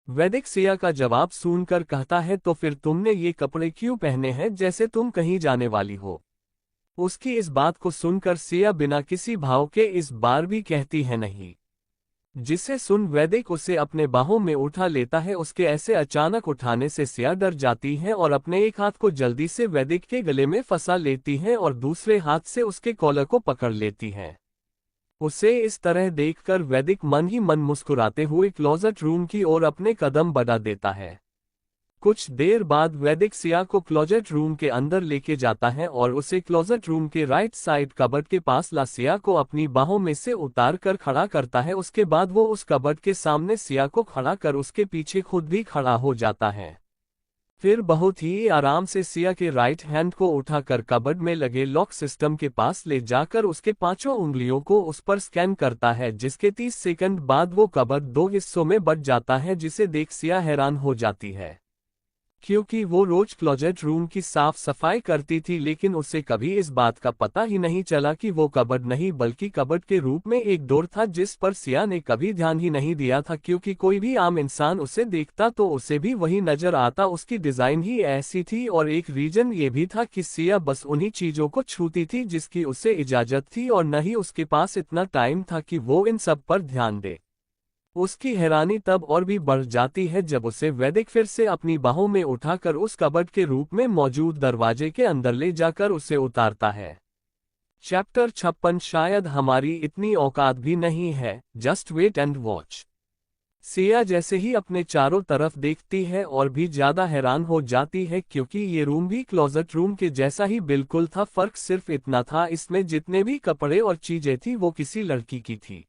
A: वैदिक सिया का जवाब सुनकर कहता है, तो फिर तुमने ये कपड़े क्यों पहने हैं जैसे तुम कहीं जाने वाली हो? उसकी इस बात को सुनकर सिया बिना किसी भाव के इस बार भी कहती है नहीं, जिसे सुन वैदिक उसे अपने बाहों में उठा लेता है। उसके ऐसे अचानक उठाने से सिया डर जाती है और अपने एक हाथ को जल्दी से वैदिक के गले में फंसा लेती है और दूसरे हाथ से उसके कॉलर को पकड़ लेती है। उसे इस तरह देखकर वैदिक मन ही मन मुस्कुराते हुए क्लोजेट रूम की ओर अपने कदम बढ़ा देता है। कुछ देर बाद वैदिक सिया को क्लोजेट रूम के अंदर लेके जाता है और उसे क्लोजेट रूम के राइट साइड कबर्ड के पास ला सिया को अपनी बाहों में से उतार कर खड़ा करता है। उसके बाद वो उस कबर्ड के सामने सिया को खड़ा कर उसके पीछे खुद भी खड़ा हो जाता है। फिर बहुत ही आराम से सिया के राइट हैंड को उठाकर कबर्ड में लगे लॉक सिस्टम के पास ले जाकर उसके पांचों उंगलियों को उस पर स्कैन करता है, जिसके 30 सेकंड बाद वो कबर्ड 2 हिस्सों में बंट जाता है, जिसे देख सिया हैरान हो जाती है। क्योंकि वो रोज क्लोजेट रूम की साफ सफाई करती थी, लेकिन उसे कभी इस बात का पता ही नहीं चला कि वो कबर्ड नहीं बल्कि कबर्ड के रूप में एक डोर था, जिस पर सिया ने कभी ध्यान ही नहीं दिया था। क्योंकि कोई भी आम इंसान उसे देखता तो उसे भी वही नजर आता, उसकी डिजाइन ही ऐसी थी। और एक रीजन ये भी था कि सिया बस उन्हीं चीजों को छूती थी जिसकी उसे इजाजत थी, और न ही उसके पास इतना टाइम था कि वो इन सब पर ध्यान दे। उसकी हैरानी तब और भी बढ़ जाती है जब उसे वैदिक फिर से अपनी बाहों में उठाकर उस कबर्ड के रूप में मौजूद दरवाजे के अंदर ले जाकर उसे उतारता है। चैप्टर 56 शायद हमारी इतनी औकात भी नहीं है, just wait and watch. Siya जैसे ही अपने चारों तरफ देखती है और भी ज्यादा हैरान हो जाती है, क्योंकि ये रूम भी क्लोजेट रूम के जैसा ही बिल्कुल था। फर्क सिर्फ इतना था, इसमें जितने भी कपड़े और चीजें थी वो किसी लड़की की थी।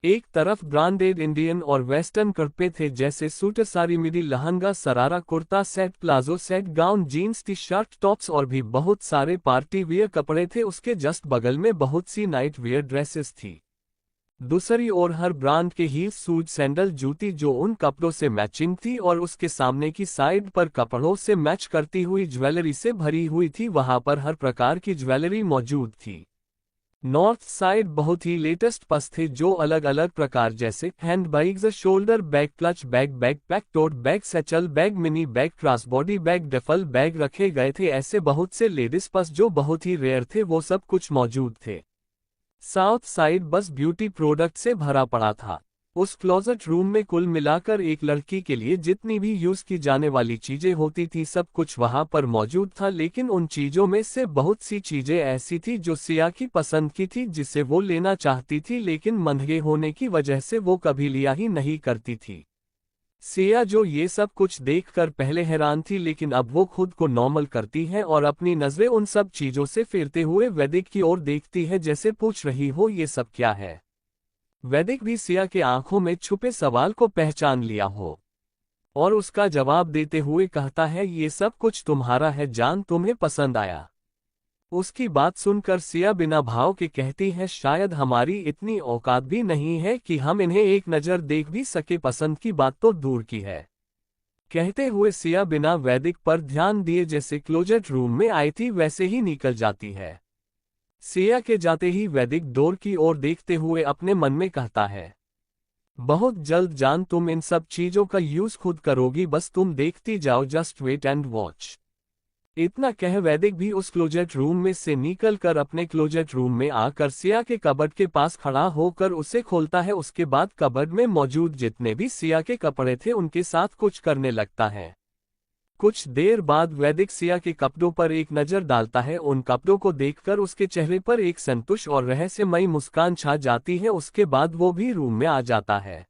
A: एक तरफ ब्रांडेड इंडियन और वेस्टर्न कपड़े थे, जैसे suit, sari, midi, lehenga, sharara, kurta set, palazzo set, gown, jeans, T shirt, tops और भी बहुत सारे पार्टी वियर कपड़े थे। उसके जस्ट बगल में बहुत सी नाइट वियर ड्रेसेस थी। दूसरी ओर हर ब्रांड के हील, शूज, सैंडल, जूती जो उन कपड़ों से मैचिंग थी, और उसके सामने की साइड पर कपड़ों से मैच करती हुई ज्वेलरी से भरी हुई थी। वहां पर हर प्रकार की ज्वेलरी मौजूद थी। नॉर्थ साइड बहुत ही लेटेस्ट पर्स थे जो अलग अलग प्रकार, जैसे handbags, shoulder bag, clutch bag, backpack, tote bag, satchel bag, mini bag, cross body bag, duffel bag रखे गए थे। ऐसे बहुत से लेडीज पर्स जो बहुत ही रेयर थे वो सब कुछ मौजूद थे। साउथ साइड बस ब्यूटी प्रोडक्ट से भरा पड़ा था। उस क्लोजेट रूम में कुल मिलाकर एक लड़की के लिए जितनी भी यूज की जाने वाली चीजें होती थी सब कुछ वहां पर मौजूद था। लेकिन उन चीजों में से बहुत सी चीजें ऐसी थी जो सिया की पसंद की थी, जिसे वो लेना चाहती थी, लेकिन महंगे होने की वजह से वो कभी लिया ही नहीं करती थी। सिया जो ये सब कुछ देखकर पहले हैरान थी, लेकिन अब वो खुद को नॉर्मल करती है और अपनी नजरें उन सब चीजों से फेरते हुए वैदिक की ओर देखती है, जैसे पूछ रही हो ये सब क्या है। वैदिक भी सिया के आंखों में छुपे सवाल को पहचान लिया हो और उसका जवाब देते हुए कहता है, ये सब कुछ तुम्हारा है जान, तुम्हें पसंद आया। उसकी बात सुनकर सिया बिना भाव के कहती है, शायद हमारी इतनी औकात भी नहीं है कि हम इन्हें एक नज़र देख भी सके, पसंद की बात तो दूर की है। कहते हुए सिया बिना वैदिक पर ध्यान दिए जैसे क्लोजेट रूम में आई थी वैसे ही निकल जाती है। सिया के जाते ही वैदिक डोर की ओर देखते हुए अपने मन में कहता है, बहुत जल्द जान तुम इन सब चीजों का यूज खुद करोगी, बस तुम देखती जाओ, जस्ट वेट एंड वॉच। इतना कह वैदिक भी उस क्लोजेट रूम में से निकल कर अपने क्लोजेट रूम में आकर सिया के कबर्ड के पास खड़ा होकर उसे खोलता है। उसके बाद कबर्ड में मौजूद जितने भी सिया के कपड़े थे उनके साथ कुछ करने लगता है। कुछ देर बाद वैदिक सिया के कपड़ों पर एक नजर डालता है। उन कपड़ों को देखकर उसके चेहरे पर एक संतुष्ट और रहस्यमयी मुस्कान छा जाती है। उसके बाद वो भी रूम में आ जाता है।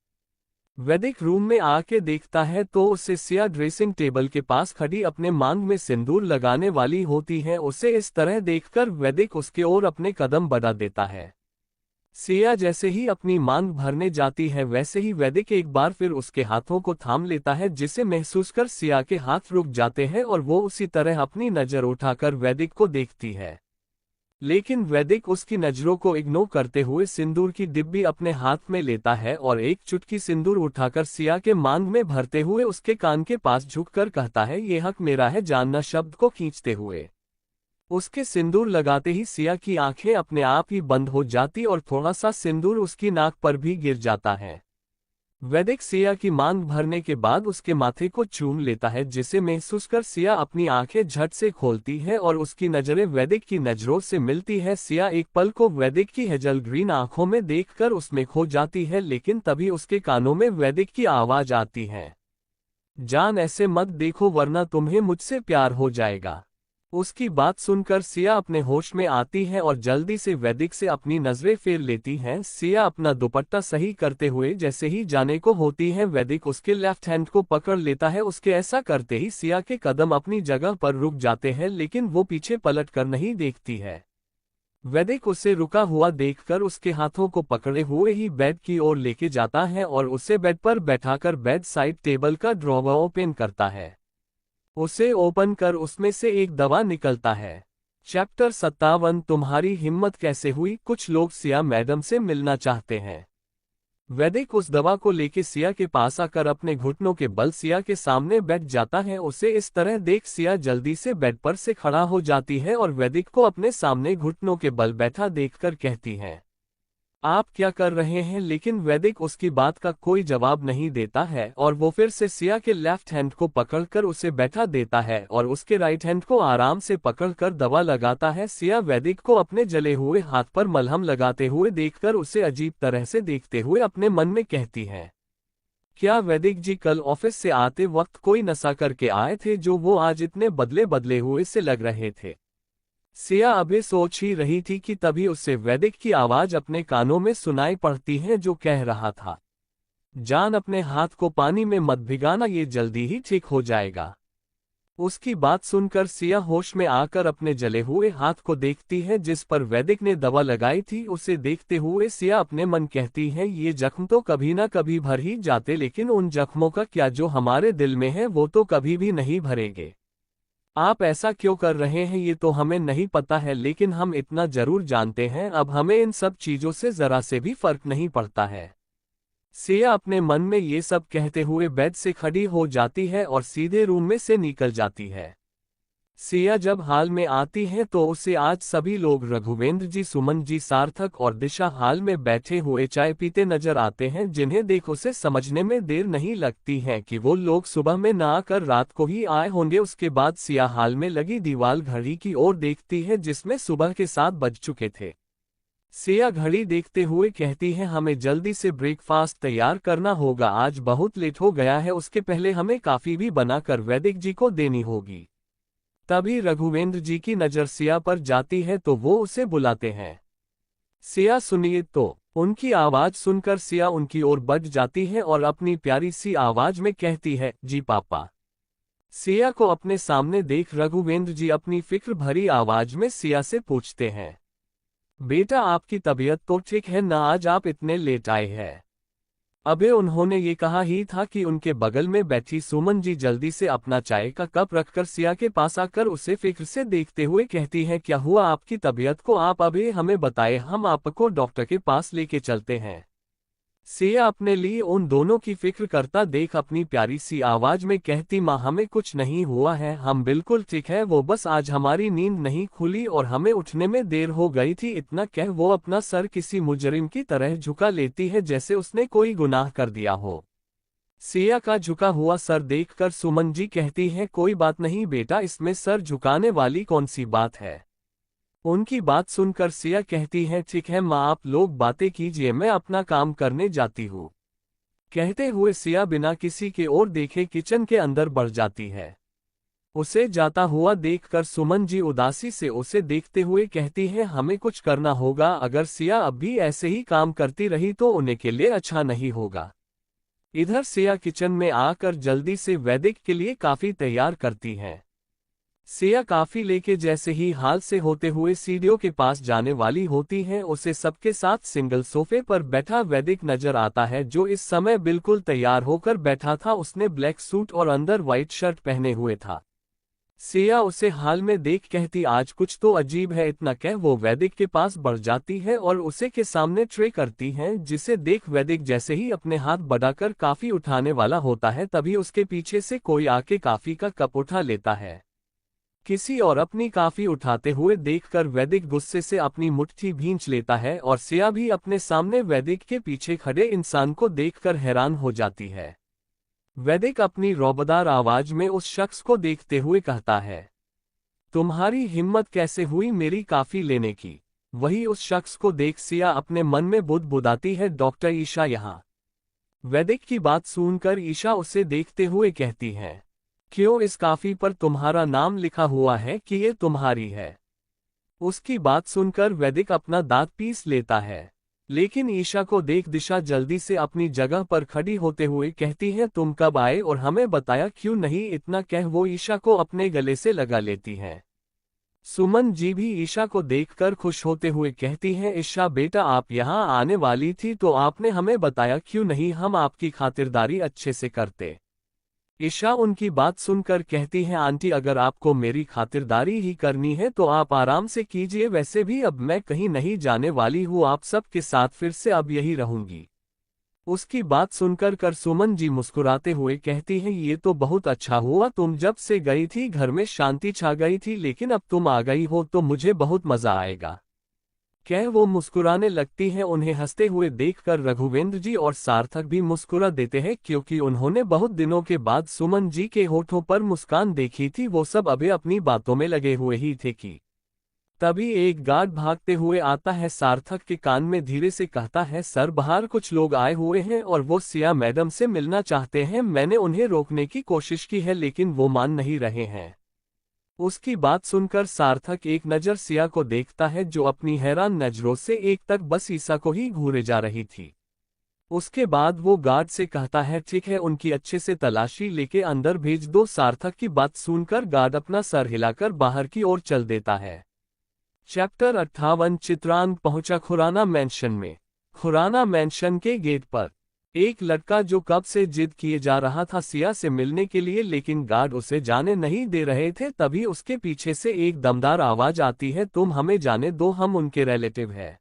A: वैदिक रूम में आके देखता है तो उसे सिया ड्रेसिंग टेबल के पास खड़ी अपने मांग में सिंदूर लगाने वाली होती है। उसे इस तरह देखकर वैदिक उसके ओर अपने कदम बढ़ा देता है। सिया जैसे ही अपनी मांग भरने जाती है वैसे ही वैदिक एक बार फिर उसके हाथों को थाम लेता है, जिसे महसूस कर सिया के हाथ रुक जाते हैं और वो उसी तरह अपनी नजर उठाकर वैदिक को देखती है। लेकिन वैदिक उसकी नजरों को इग्नोर करते हुए सिंदूर की डिब्बी अपने हाथ में लेता है और एक चुटकी सिंदूर उठाकर सिया के मांग में भरते हुए उसके कान के पास झुककर कहता है, ये हक मेरा है जानना, शब्द को खींचते हुए उसके सिंदूर लगाते ही सिया की आंखें अपने आप ही बंद हो जाती और थोड़ा सा सिंदूर उसकी नाक पर भी गिर जाता है। वैदिक सिया की मांग भरने के बाद उसके माथे को चूम लेता है, जिसे महसूस कर सिया अपनी आंखें झट से खोलती है और उसकी नजरें वैदिक की नजरों से मिलती है। सिया एक पल को वैदिक की हेजल ग्रीन आंखों में देखकर उसमें खो जाती है, लेकिन तभी उसके कानों में वैदिक की आवाज आती है, जान ऐसे मत देखो वरना तुम्हें मुझसे प्यार हो जाएगा। उसकी बात सुनकर सिया अपने होश में आती है और जल्दी से वैदिक से अपनी नजरें फेर लेती है। सिया अपना दुपट्टा सही करते हुए जैसे ही जाने को होती है वैदिक उसके लेफ्ट हैंड को पकड़ लेता है। उसके ऐसा करते ही सिया के कदम अपनी जगह पर रुक जाते हैं, लेकिन वो पीछे पलट कर नहीं देखती है। वैदिक उसे रुका हुआ देखकर उसके हाथों को पकड़े हुए ही बेड की ओर लेके जाता है और उसे बेड पर बैठाकर बेड साइड टेबल का ड्रॉवर ओपन करता है। उसे ओपन कर उसमें से एक दवा निकलता है। चैप्टर 57 तुम्हारी हिम्मत कैसे हुई, कुछ लोग सिया मैडम से मिलना चाहते हैं। वैदिक उस दवा को लेके सिया के पास आकर अपने घुटनों के बल सिया के सामने बैठ जाता है। उसे इस तरह देख सिया जल्दी से बेड पर से खड़ा हो जाती है और वैदिक को अपने सामने घुटनों के बल बैठा देखकर कहती है, आप क्या कर रहे हैं। लेकिन वैदिक उसकी बात का कोई जवाब नहीं देता है और वो फिर से सिया के लेफ्ट हैंड को पकड़कर उसे बैठा देता है और उसके राइट हैंड को आराम से पकड़कर दवा लगाता है। सिया वैदिक को अपने जले हुए हाथ पर मलहम लगाते हुए देखकर उसे अजीब तरह से देखते हुए अपने मन में कहती है, क्या वैदिक जी कल ऑफिस से आते वक्त कोई नशा करके आए थे जो वो आज इतने बदले बदले हुए से लग रहे थे। सिया अभी सोच ही रही थी कि तभी उससे वैदिक की आवाज अपने कानों में सुनाई पड़ती है, जो कह रहा था, जान अपने हाथ को पानी में मत भिगाना, ये जल्दी ही ठीक हो जाएगा। उसकी बात सुनकर सिया होश में आकर अपने जले हुए हाथ को देखती है जिस पर वैदिक ने दवा लगाई थी। उसे देखते हुए सिया अपने मन कहती है, ये जख्म तो कभी ना कभी भर ही जाते, लेकिन उन जख्मों का क्या जो हमारे दिल में है वो तो कभी भी नहीं भरेंगे। आप ऐसा क्यों कर रहे हैं ये तो हमें नहीं पता है, लेकिन हम इतना जरूर जानते हैं, अब हमें इन सब चीजों से जरा से भी फर्क नहीं पड़ता है। सिया अपने मन में ये सब कहते हुए बेड से खड़ी हो जाती है और सीधे रूम में से निकल जाती है। सिया जब हाल में आती है तो उसे आज सभी लोग रघुवेंद्र जी, सुमन जी, सार्थक और दिशा हाल में बैठे हुए चाय पीते नजर आते हैं, जिन्हें देख उसे समझने में देर नहीं लगती है कि वो लोग सुबह में ना आकर रात को ही आए होंगे। उसके बाद सिया हाल में लगी दीवार घड़ी की ओर देखती है जिसमें सुबह के 7 बज चुके थे। सिया घड़ी देखते हुए कहती है, हमें जल्दी से ब्रेकफास्ट तैयार करना होगा, आज बहुत लेट हो गया है, उसके पहले हमें काफी भी बनाकर वैदिक जी को देनी होगी। तभी रघुवेंद्र जी की नजर सिया पर जाती है तो वो उसे बुलाते हैं। सिया सुनिए तो। उनकी आवाज सुनकर सिया उनकी ओर बढ़ जाती है और अपनी प्यारी सी आवाज में कहती है, जी पापा। सिया को अपने सामने देख रघुवेंद्र जी अपनी फिक्र भरी आवाज में सिया से पूछते हैं, बेटा आपकी तबीयत तो ठीक है ना, आज आप इतने लेट आए हैं। अबे उन्होंने ये कहा ही था कि उनके बगल में बैठी सुमन जी जल्दी से अपना चाय का कप रखकर सिया के पास आकर उसे फिक्र से देखते हुए कहती हैं, क्या हुआ आपकी तबीयत को, आप अभी हमें बताएं, हम आपको डॉक्टर के पास लेके चलते हैं। सिया अपने लिए उन दोनों की फिक्र करता देख अपनी प्यारी सी आवाज में कहती, माँ हमें कुछ नहीं हुआ है, हम बिल्कुल ठीक है, वो बस आज हमारी नींद नहीं खुली और हमें उठने में देर हो गई थी। इतना कह वो अपना सर किसी मुजरिम की तरह झुका लेती है जैसे उसने कोई गुनाह कर दिया हो। सिया का झुका हुआ सर देखकर सुमन जी कहती है, कोई बात नहीं बेटा, इसमें सर झुकाने वाली कौन सी बात है। उनकी बात सुनकर सिया कहती है, ठीक है माँ आप लोग बातें कीजिए, मैं अपना काम करने जाती हूँ। कहते हुए सिया बिना किसी के ओर देखे किचन के अंदर बढ़ जाती है। उसे जाता हुआ देखकर सुमन जी उदासी से उसे देखते हुए कहती है, हमें कुछ करना होगा, अगर सिया अब भी ऐसे ही काम करती रही तो उन्हें के लिए अच्छा नहीं होगा। इधर सिया किचन में आकर जल्दी से वैदिक के लिए काफी तैयार करती है। सिया काफी लेके जैसे ही हाल से होते हुए सीढ़ियों के पास जाने वाली होती है, उसे सबके साथ सिंगल सोफे पर बैठा वैदिक नजर आता है, जो इस समय बिल्कुल तैयार होकर बैठा था। उसने ब्लैक सूट और अंदर व्हाइट शर्ट पहने हुए था। सिया उसे हाल में देख कहती, आज कुछ तो अजीब है। इतना कह वो वैदिक के पास बढ़ जाती है और उसे के सामने ट्रे करती है, जिसे देख वैदिक जैसे ही अपने हाथ बढ़ाकर काफी उठाने वाला होता है, तभी उसके पीछे से कोई आके काफी का कप उठा लेता है। किसी और अपनी काफी उठाते हुए देखकर वैदिक गुस्से से अपनी मुट्ठी भींच लेता है और सिया भी अपने सामने वैदिक के पीछे खड़े इंसान को देखकर हैरान हो जाती है। वैदिक अपनी रौबदार आवाज में उस शख्स को देखते हुए कहता है, तुम्हारी हिम्मत कैसे हुई मेरी काफी लेने की। वही उस शख्स को देख सिया अपने मन में बुदबुदाती है, डॉक्टर ईशा यहाँ। वैदिक की बात सुनकर ईशा उसे देखते हुए कहती है, क्यों इस काफी पर तुम्हारा नाम लिखा हुआ है कि ये तुम्हारी है। उसकी बात सुनकर वैदिक अपना दांत पीस लेता है, लेकिन ईशा को देख दिशा जल्दी से अपनी जगह पर खड़ी होते हुए कहती है, तुम कब आए और हमें बताया क्यों नहीं। इतना कह वो ईशा को अपने गले से लगा लेती है। सुमन जी भी ईशा को देखकर खुश होते हुए कहती है, ईशा बेटा आप यहाँ आने वाली थी तो आपने हमें बताया क्यों नहीं, हम आपकी खातिरदारी अच्छे से करते। ईशा उनकी बात सुनकर कहती है, आंटी अगर आपको मेरी खातिरदारी ही करनी है तो आप आराम से कीजिए, वैसे भी अब मैं कहीं नहीं जाने वाली हूँ, आप सबके साथ फिर से अब यही रहूंगी। उसकी बात सुनकर सुमन जी मुस्कुराते हुए कहती हैं, ये तो बहुत अच्छा हुआ, तुम जब से गई थी घर में शांति छा गई थी, लेकिन अब तुम आ गई हो तो मुझे बहुत मजा आएगा। कह वो मुस्कुराने लगती हैं। उन्हें हंसते हुए देखकर रघुवेंद्र जी और सार्थक भी मुस्कुरा देते हैं, क्योंकि उन्होंने बहुत दिनों के बाद सुमन जी के होठों पर मुस्कान देखी थी। वो सब अभी अपनी बातों में लगे हुए ही थे कि तभी एक गार्ड भागते हुए आता है, सार्थक के कान में धीरे से कहता है, सर बाहर कुछ लोग आए हुए हैं और वो सिया मैडम से मिलना चाहते हैं। मैंने उन्हें रोकने की कोशिश की है लेकिन वो मान नहीं रहे हैं। उसकी बात सुनकर सार्थक एक नज़र सिया को देखता है, जो अपनी हैरान नजरों से एक तक बस ईसा को ही घूरे जा रही थी। उसके बाद वो गार्ड से कहता है, ठीक है उनकी अच्छे से तलाशी लेके अंदर भेज दो। सार्थक की बात सुनकर गार्ड अपना सर हिलाकर बाहर की ओर चल देता है। चैप्टर 58 चित्रांग पहुंचा खुराना मैंशन में। खुराना मैंशन के गेट पर एक लड़का जो कब से जिद किए जा रहा था सिया से मिलने के लिए, लेकिन गार्ड उसे जाने नहीं दे रहे थे। तभी उसके पीछे से एक दमदार आवाज आती है, तुम हमें जाने दो, हम उनके रिलेटिव हैं।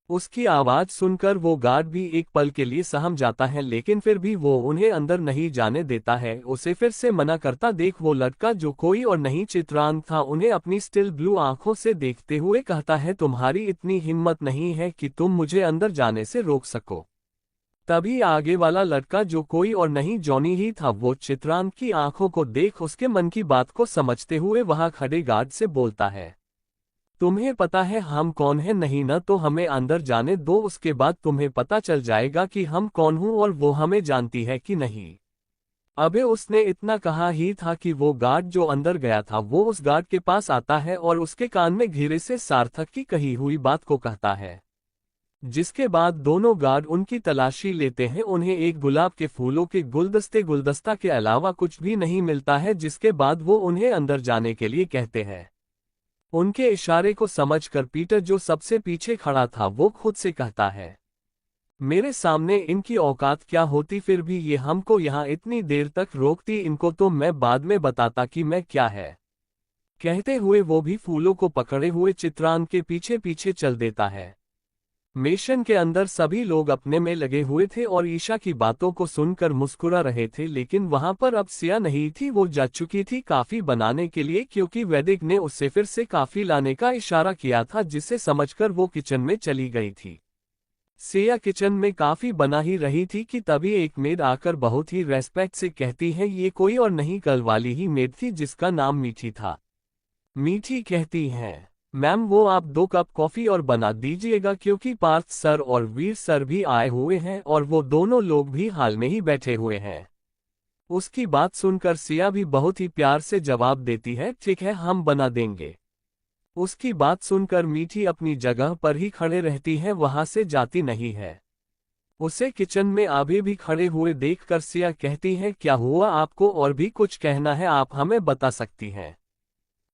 A: उसकी आवाज सुनकर वो गार्ड भी एक पल के लिए सहम जाता है, लेकिन फिर भी वो उन्हें अंदर नहीं जाने देता है। उसे फिर से मना करता देख वो लड़का, जो कोई और नहीं चित्रांग था, उन्हें अपनी स्टिल ब्लू आंखों से देखते हुए कहता है, तुम्हारी इतनी हिम्मत नहीं है कि तुम मुझे अंदर जाने से रोक सको। तभी आगे वाला लड़का, जो कोई और नहीं जॉनी ही था, वो चित्रांग की आंखों को देख उसके मन की बात को समझते हुए वहां खड़े गार्ड से बोलता है, तुम्हें पता है हम कौन है नहीं ना, तो हमें अंदर जाने दो, उसके बाद तुम्हें पता चल जाएगा कि हम कौन हूं और वो हमें जानती है कि नहीं। अबे उसने इतना कहा ही था कि वो गार्ड जो अंदर गया था वो उस गार्ड के पास आता है और उसके कान में धीरे से सार्थक की कही हुई बात को कहता है। जिसके बाद दोनों गार्ड उनकी तलाशी लेते हैं। उन्हें एक गुलाब के फूलों के गुलदस्ता के अलावा कुछ भी नहीं मिलता है, जिसके बाद वो उन्हें अंदर जाने के लिए कहते हैं। उनके इशारे को समझकर पीटर, जो सबसे पीछे खड़ा था, वो खुद से कहता है, मेरे सामने इनकी औकात क्या होती, फिर भी ये हमको यहाँ इतनी देर तक रोकती, इनको तो मैं बाद में बताता कि मैं क्या है। कहते हुए वो भी फूलों को पकड़े हुए चित्रांग के पीछे पीछे चल देता है। मिशन के अंदर सभी लोग अपने में लगे हुए थे और ईशा की बातों को सुनकर मुस्कुरा रहे थे, लेकिन वहां पर अब सिया नहीं थी। वो जा चुकी थी काफी बनाने के लिए, क्योंकि वैदिक ने उससे फिर से काफी लाने का इशारा किया था, जिसे समझकर वो किचन में चली गई थी। सिया किचन में काफी बना ही रही थी कि तभी एक मेड आकर बहुत ही रेस्पेक्ट से कहती है, ये कोई और नहीं कल वाली ही मेड थी जिसका नाम मीठी था। मीठी कहती है, मैम वो आप 2 कप कॉफी और बना दीजिएगा, क्योंकि पार्थ सर और वीर सर भी आए हुए हैं और वो दोनों लोग भी हाल में ही बैठे हुए हैं। उसकी बात सुनकर सिया भी बहुत ही प्यार से जवाब देती है, ठीक है हम बना देंगे। उसकी बात सुनकर मीठी अपनी जगह पर ही खड़े रहती है, वहां से जाती नहीं है। उसे किचन में अभी भी खड़े हुए देखकर सिया कहती है, क्या हुआ, आपको और भी कुछ कहना है, आप हमें बता सकती हैं।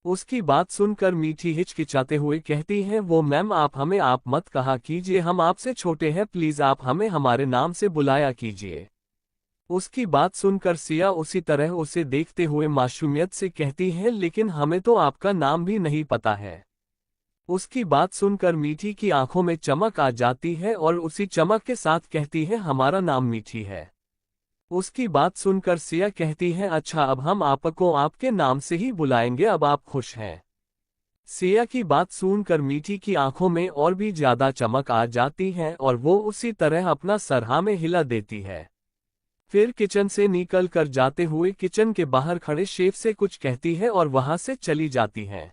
A: उसकी बात सुनकर मीठी हिचकिचाते हुए कहती है, वो मैम आप हमें आप मत कहा कीजिए, हम आपसे छोटे हैं, प्लीज आप हमें हमारे नाम से बुलाया कीजिए। उसकी बात सुनकर सिया उसी तरह उसे देखते हुए मासूमियत से कहती है, लेकिन हमें तो आपका नाम भी नहीं पता है। उसकी बात सुनकर मीठी की आंखों में चमक आ जाती है और उसी चमक के साथ कहती है, हमारा नाम मीठी है। उसकी बात सुनकर सिया कहती है, अच्छा अब हम आपको आपके नाम से ही बुलाएंगे, अब आप खुश हैं। सिया की बात सुनकर मीठी की आंखों में और भी ज्यादा चमक आ जाती है और वो उसी तरह अपना सर हाँ में हिला देती है। फिर किचन से निकल कर जाते हुए किचन के बाहर खड़े शेफ से कुछ कहती है और वहां से चली जाती है।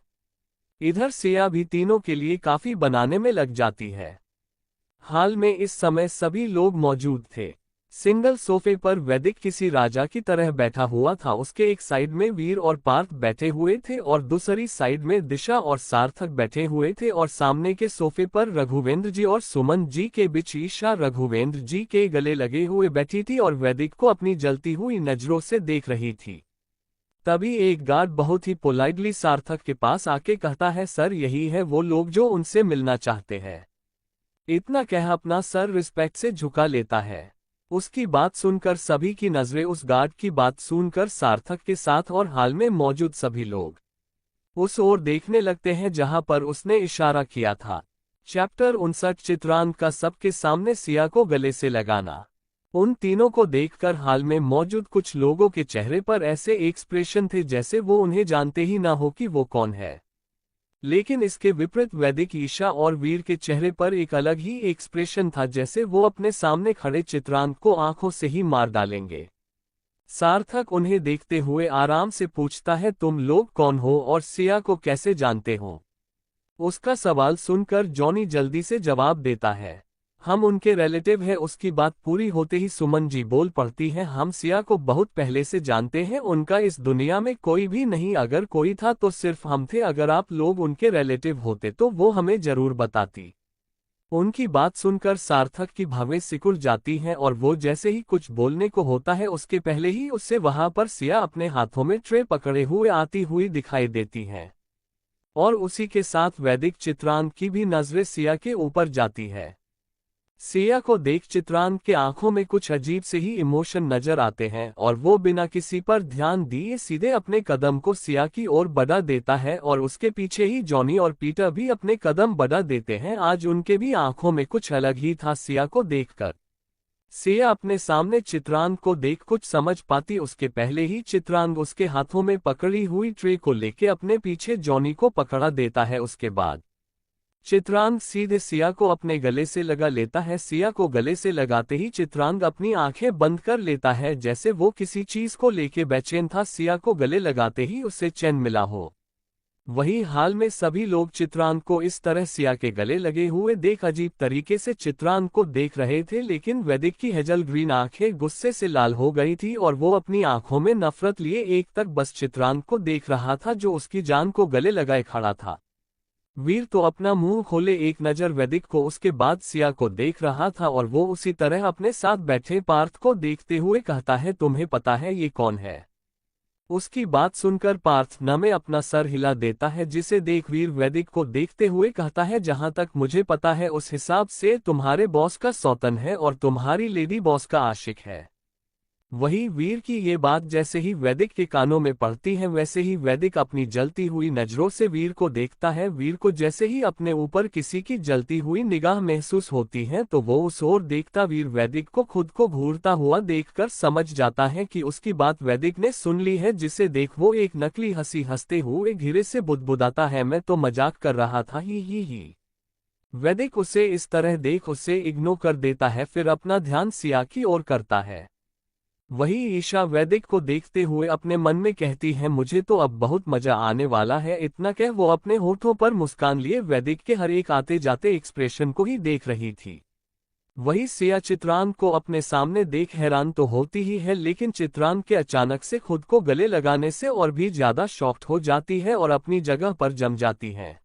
A: इधर सिया भी तीनों के लिए काफी बनाने में लग जाती है। हाल में इस समय सभी लोग मौजूद थे। सिंगल सोफे पर वैदिक किसी राजा की तरह बैठा हुआ था। उसके एक साइड में वीर और पार्थ बैठे हुए थे और दूसरी साइड में दिशा और सार्थक बैठे हुए थे और सामने के सोफे पर रघुवेंद्र जी और सुमन जी के बीच ईशा रघुवेंद्र जी के गले लगे हुए बैठी थी और वैदिक को अपनी जलती हुई नजरों से देख रही थी। तभी एक गार्ड बहुत ही पोलाइटली सार्थक के पास आके कहता है, सर यही है वो लोग जो उनसे मिलना चाहते हैं। इतना कह अपना सर रिस्पेक्ट से झुका लेता है। उसकी बात सुनकर सभी की नजरें उस गार्ड की बात सुनकर सार्थक के साथ और हाल में मौजूद सभी लोग उस ओर देखने लगते हैं जहां पर उसने इशारा किया था। चैप्टर 59 चित्रांत का सबके सामने सिया को गले से लगाना। उन तीनों को देखकर हाल में मौजूद कुछ लोगों के चेहरे पर ऐसे एक्सप्रेशन थे जैसे वो उन्हें जानते ही ना हो कि वो कौन है। लेकिन इसके विपरीत वैदिक, ईशा और वीर के चेहरे पर एक अलग ही एक्सप्रेशन था, जैसे वो अपने सामने खड़े चित्रांत को आंखों से ही मार डालेंगे। सार्थक उन्हें देखते हुए आराम से पूछता है, तुम लोग कौन हो और सिया को कैसे जानते हो? उसका सवाल सुनकर जॉनी जल्दी से जवाब देता है, हम उनके रिलेटिव हैं। उसकी बात पूरी होते ही सुमन जी बोल पड़ती हैं, हम सिया को बहुत पहले से जानते हैं, उनका इस दुनिया में कोई भी नहीं, अगर कोई था तो सिर्फ हम थे, अगर आप लोग उनके रिलेटिव होते तो वो हमें जरूर बताती। उनकी बात सुनकर सार्थक की भवें सिकुड़ जाती हैं और वो जैसे ही कुछ बोलने को होता है उसके पहले ही उससे वहां पर सिया अपने हाथों में ट्रे पकड़े हुए आती हुई दिखाई देती हैं। और उसी के साथ वैदिक, चित्रांत की भी नजरें सिया के ऊपर जाती है। सिया को देख चित्रांत के आंखों में कुछ अजीब से ही इमोशन नजर आते हैं और वो बिना किसी पर ध्यान दिए सीधे अपने कदम को सिया की ओर बढ़ा देता है और उसके पीछे ही जॉनी और पीटर भी अपने कदम बढ़ा देते हैं। आज उनके भी आंखों में कुछ अलग ही था सिया को देखकर। सिया अपने सामने चित्रांत को देख कुछ समझ पाती उसके पहले ही चित्रांत उसके हाथों में पकड़ी हुई ट्रे को लेके अपने पीछे जॉनी को पकड़ा देता है। उसके बाद चित्रांग सीधे सिया को अपने गले से लगा लेता है। सिया को गले से लगाते ही चित्रांग अपनी आंखें बंद कर लेता है, जैसे वो किसी चीज को लेके बेचैन था। सिया को गले लगाते ही उसे चैन मिला हो। वही हाल में सभी लोग चित्रांग को इस तरह सिया के गले लगे हुए देख अजीब तरीके से चित्रांग को देख रहे थे, लेकिन वैदिक की हेजल ग्रीन आंखें गुस्से से लाल हो गई थी और वो अपनी आंखों में नफरत लिए एक तक बस चित्रांग को देख रहा था, जो उसकी जान को गले लगाए खड़ा था। वीर तो अपना मुंह खोले एक नजर वैदिक को उसके बाद सिया को देख रहा था और वो उसी तरह अपने साथ बैठे पार्थ को देखते हुए कहता है, तुम्हें पता है ये कौन है? उसकी बात सुनकर पार्थ नमे अपना सर हिला देता है, जिसे देख वीर वैदिक को देखते हुए कहता है, जहां तक मुझे पता है उस हिसाब से तुम्हारे बॉस का सौतन है और तुम्हारी लेडी बॉस का आशिक है। वही वीर की ये बात जैसे ही वैदिक के कानों में पड़ती है, वैसे ही वैदिक अपनी जलती हुई नजरों से वीर को देखता है। वीर को जैसे ही अपने ऊपर किसी की जलती हुई निगाह महसूस होती है तो वो उस ओर देखता वीर वैदिक को खुद को घूरता हुआ देखकर समझ जाता है कि उसकी बात वैदिक ने सुन ली है, जिसे देख वो एक नकली हंसी हंसते हुए धीरे से बुदबुदाता है, मैं तो मजाक कर रहा था, ही। वैदिक उसे इस तरह देख उसे इग्नोर कर देता है, फिर अपना ध्यान सिया की ओर करता है। वही ईशा वैदिक को देखते हुए अपने मन में कहती है, मुझे तो अब बहुत मजा आने वाला है। इतना कह वो अपने होठों पर मुस्कान लिए वैदिक के हर एक आते जाते एक्सप्रेशन को ही देख रही थी। वही सिया चित्रांत को अपने सामने देख हैरान तो होती ही है, लेकिन चित्रांत के अचानक से खुद को गले लगाने से और भी ज्यादा शॉक्ड हो जाती है और अपनी जगह पर जम जाती है।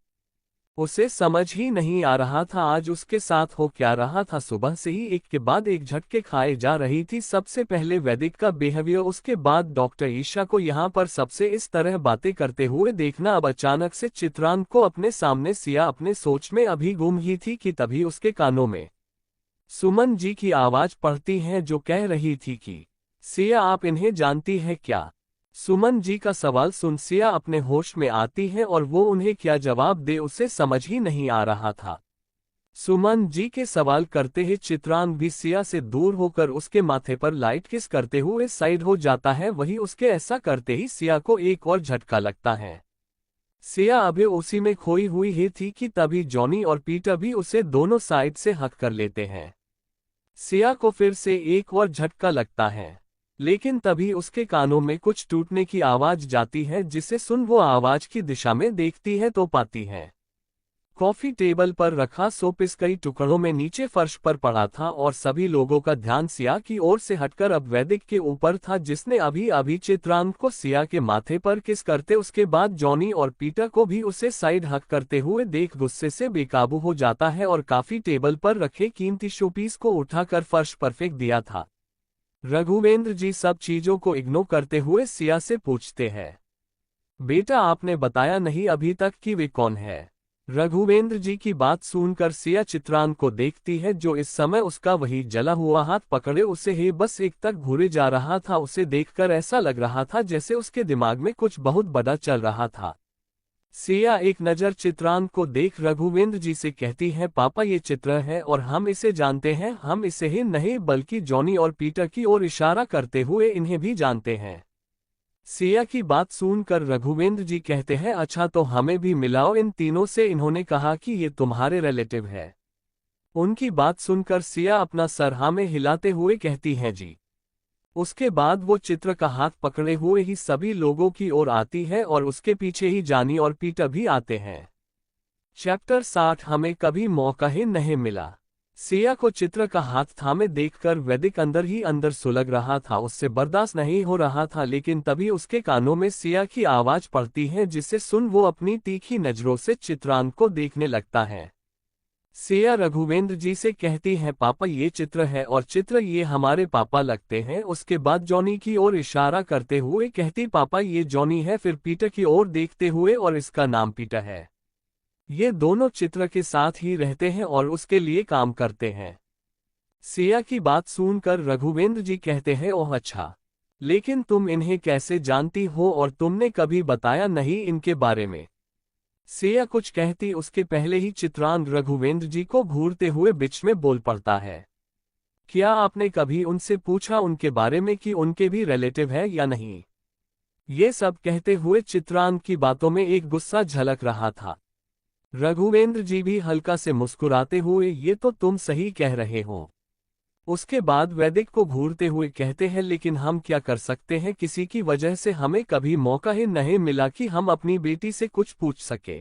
A: उसे समझ ही नहीं आ रहा था आज उसके साथ हो क्या रहा था। सुबह से ही एक के बाद एक झटके खाए जा रही थी। सबसे पहले वैदिक का बिहेवियर, उसके बाद डॉक्टर ईशा को यहाँ पर सबसे इस तरह बातें करते हुए देखना, अब अचानक से चित्रांत को अपने सामने। सिया अपने सोच में अभी गुम ही थी कि तभी उसके कानों में सुमन जी की आवाज पड़ती है, जो कह रही थी कि सिया आप इन्हें जानती है क्या? सुमन जी का सवाल सुन सिया अपने होश में आती है और वो उन्हें क्या जवाब दे उसे समझ ही नहीं आ रहा था। सुमन जी के सवाल करते ही चित्रांत भी सिया से दूर होकर उसके माथे पर लाइट किस करते हुए साइड हो जाता है। वही उसके ऐसा करते ही सिया को एक और झटका लगता है। सिया अभी उसी में खोई हुई ही थी कि तभी जॉनी और पीटर भी उसे दोनों साइड से हक कर लेते हैं। सिया को फिर से एक और झटका लगता है, लेकिन तभी उसके कानों में कुछ टूटने की आवाज जाती है, जिसे सुन वो आवाज की दिशा में देखती है तो पाती है कॉफी टेबल पर रखा सोपिस कई टुकड़ों में नीचे फर्श पर पड़ा था और सभी लोगों का ध्यान सिया की ओर से हटकर अब वैदिक के ऊपर था, जिसने अभी अभी चित्रांत को सिया के माथे पर किस करते उसके बाद जॉनी और पीटर को भी उसे साइड हक करते हुए देख गुस्से से बेकाबू हो जाता है और काफी टेबल पर रखे कीमती शोपीस को उठाकर फर्श पर फेंक दिया था। रघुवेंद्र जी सब चीजों को इग्नोर करते हुए सिया से पूछते हैं, बेटा आपने बताया नहीं अभी तक कि वे कौन है? रघुवेंद्र जी की बात सुनकर सिया चित्रांत को देखती है, जो इस समय उसका वही जला हुआ हाथ पकड़े उसे ही बस एक तक घूरे जा रहा था। उसे देखकर ऐसा लग रहा था जैसे उसके दिमाग में कुछ बहुत बड़ा चल रहा था। सिया एक नजर चित्रांत को देख रघुवेंद्र जी से कहती है, पापा ये चित्र है और हम इसे जानते हैं। हम इसे ही नहीं बल्कि जॉनी और पीटर की ओर इशारा करते हुए इन्हें भी जानते हैं। सिया की बात सुनकर रघुवेंद्र जी कहते हैं, अच्छा तो हमें भी मिलाओ इन तीनों से। इन्होंने कहा कि ये तुम्हारे रिलेटिव है। उनकी बात सुनकर सिया अपना सर हाँ में हिलाते हुए कहती है, जी। उसके बाद वो चित्र का हाथ पकड़े हुए ही सभी लोगों की ओर आती है और उसके पीछे ही जानी और पीटर भी आते हैं। चैप्टर 60 हमें कभी मौका ही नहीं मिला। सिया को चित्र का हाथ थामे देखकर वैदिक अंदर ही अंदर सुलग रहा था, उससे बर्दाश्त नहीं हो रहा था। लेकिन तभी उसके कानों में सिया की आवाज पड़ती है, जिसे सुन वो अपनी तीखी नजरों से चित्रांत को देखने लगता है। सिया रघुवेंद्र जी से कहती है, पापा ये चित्र है और चित्र ये हमारे पापा लगते हैं। उसके बाद जॉनी की ओर इशारा करते हुए कहती, पापा ये जॉनी है। फिर पीटर की ओर देखते हुए, और इसका नाम पीटर है। ये दोनों चित्र के साथ ही रहते हैं और उसके लिए काम करते हैं। सिया की बात सुनकर रघुवेंद्र जी कहते हैं, ओह अच्छा, लेकिन तुम इन्हें कैसे जानती हो और तुमने कभी बताया नहीं इनके बारे में? सिया कुछ कहती उसके पहले ही चित्रांत रघुवेंद्र जी को घूरते हुए बीच में बोल पड़ता है, क्या आपने कभी उनसे पूछा उनके बारे में कि उनके भी रिलेटिव है या नहीं? ये सब कहते हुए चित्रांत की बातों में एक गुस्सा झलक रहा था। रघुवेंद्र जी भी हल्का से मुस्कुराते हुए, ये तो तुम सही कह रहे हो। उसके बाद वैदिक को घूरते हुए कहते हैं, लेकिन हम क्या कर सकते हैं, किसी की वजह से हमें कभी मौका ही नहीं मिला कि हम अपनी बेटी से कुछ पूछ सके।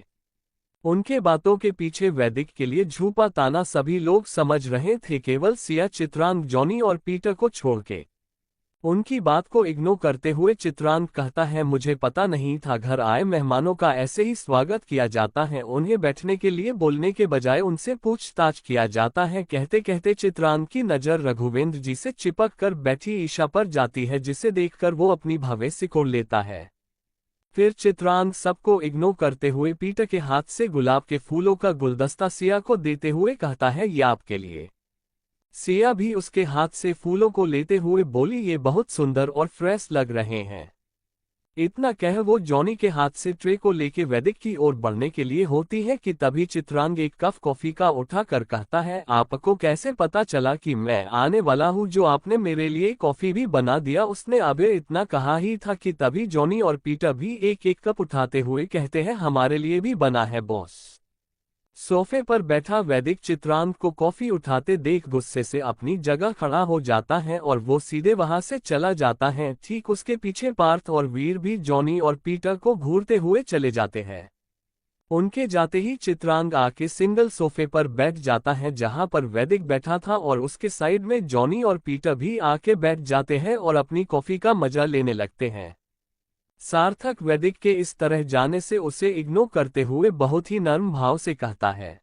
A: उनके बातों के पीछे वैदिक के लिए झूठा ताना सभी लोग समझ रहे थे, केवल सिया, चित्रांत, जॉनी और पीटर को छोड़ के। उनकी बात को इग्नोर करते हुए चित्रांग कहता है, मुझे पता नहीं था घर आए मेहमानों का ऐसे ही स्वागत किया जाता है। उन्हें बैठने के लिए बोलने के बजाय उनसे पूछताछ किया जाता है। कहते कहते चित्रांग की नज़र रघुवेंद्र जी से चिपक कर बैठी ईशा पर जाती है, जिसे देखकर वो अपनी भवें सिकोड़ लेता है। फिर चित्रांग सबको इग्नोर करते हुए पीटर के हाथ से गुलाब के फूलों का गुलदस्ता सिया को देते हुए कहता है, ये आपके लिए। सिया भी उसके हाथ से फूलों को लेते हुए बोली, ये बहुत सुंदर और फ्रेश लग रहे हैं। इतना कह वो जॉनी के हाथ से ट्रे को लेके वैदिक की ओर बढ़ने के लिए होती है कि तभी चित्रांग एक कप कॉफी का उठा कर कहता है, आपको कैसे पता चला कि मैं आने वाला हूँ? जो आपने मेरे लिए कॉफी भी बना दिया। उसने अबे इतना कहा ही था कि तभी जॉनी और पीटर भी एक एक कप उठाते हुए कहते हैं, हमारे लिए भी बना है बॉस। सोफे पर बैठा वैदिक चित्रांग को कॉफी उठाते देख गुस्से से अपनी जगह खड़ा हो जाता है और वो सीधे वहां से चला जाता है। ठीक उसके पीछे पार्थ और वीर भी जॉनी और पीटर को घूरते हुए चले जाते हैं। उनके जाते ही चित्रांग आके सिंगल सोफे पर बैठ जाता है जहां पर वैदिक बैठा था और उसके साइड में जॉनी और पीटर भी आके बैठ जाते हैं और अपनी कॉफी का मजा लेने लगते हैं। सार्थक वैदिक के इस तरह जाने से उसे इग्नोर करते हुए बहुत ही नर्म भाव से कहता है,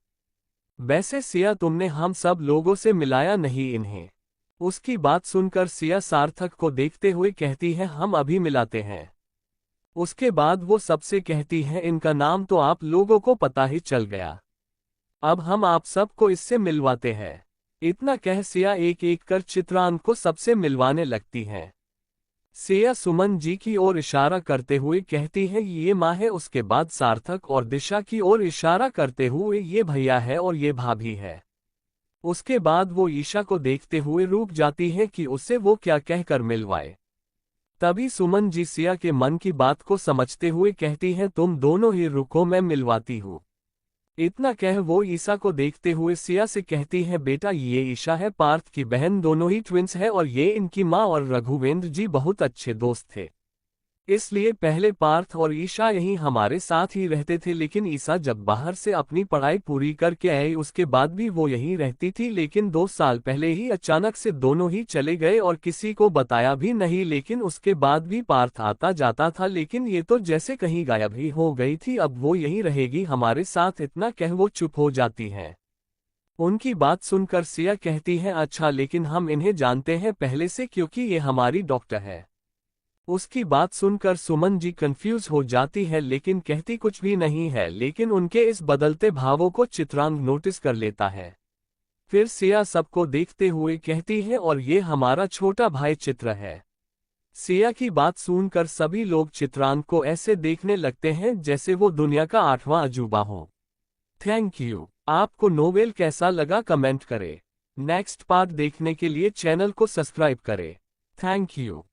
A: वैसे सिया तुमने हम सब लोगों से मिलाया नहीं इन्हें। उसकी बात सुनकर सिया सार्थक को देखते हुए कहती है, हम अभी मिलाते हैं। उसके बाद वो सबसे कहती है, इनका नाम तो आप लोगों को पता ही चल गया, अब हम आप सबको इससे मिलवाते हैं। इतना कह सिया एक एक कर चित्रांग को सबसे मिलवाने लगती है। सिया सुमन जी की ओर इशारा करते हुए कहती है, ये माँ है। उसके बाद सार्थक और दिशा की ओर इशारा करते हुए, ये भैया है और ये भाभी है। उसके बाद वो ईशा को देखते हुए रुक जाती है कि उससे वो क्या कहकर मिलवाए। तभी सुमन जी सिया के मन की बात को समझते हुए कहती हैं, तुम दोनों ही रुको, मैं मिलवाती हूँ। इतना कह वो ईशा को देखते हुए सिया से कहती है, बेटा ये ईशा है पार्थ की बहन, दोनों ही ट्विंस है और ये इनकी माँ और रघुवेंद्र जी बहुत अच्छे दोस्त थे। इसलिए पहले पार्थ और ईशा यहीं हमारे साथ ही रहते थे, लेकिन ईशा जब बाहर से अपनी पढ़ाई पूरी करके आई उसके बाद भी वो यहीं रहती थी। लेकिन 2 साल पहले ही अचानक से दोनों ही चले गए और किसी को बताया भी नहीं। लेकिन उसके बाद भी पार्थ आता जाता था, लेकिन ये तो जैसे कहीं गायब ही हो गई थी। अब वो यहीं रहेगी हमारे साथ। इतना कह वो चुप हो जाती है। उनकी बात सुनकर सिया कहती है, अच्छा लेकिन हम इन्हें जानते हैं पहले से, क्योंकि ये हमारी डॉक्टर है। उसकी बात सुनकर सुमन जी कंफ्यूज हो जाती है लेकिन कहती कुछ भी नहीं है। लेकिन उनके इस बदलते भावों को चित्रांग नोटिस कर लेता है। फिर सिया सबको देखते हुए कहती है, और ये हमारा छोटा भाई चित्र है। सिया की बात सुनकर सभी लोग चित्रांग को ऐसे देखने लगते हैं जैसे वो दुनिया का 8वां अजूबा हो। Thank you. आपको नोवेल कैसा लगा कमेंट करें। नेक्स्ट पार्ट देखने के लिए चैनल को सब्सक्राइब करें। Thank you.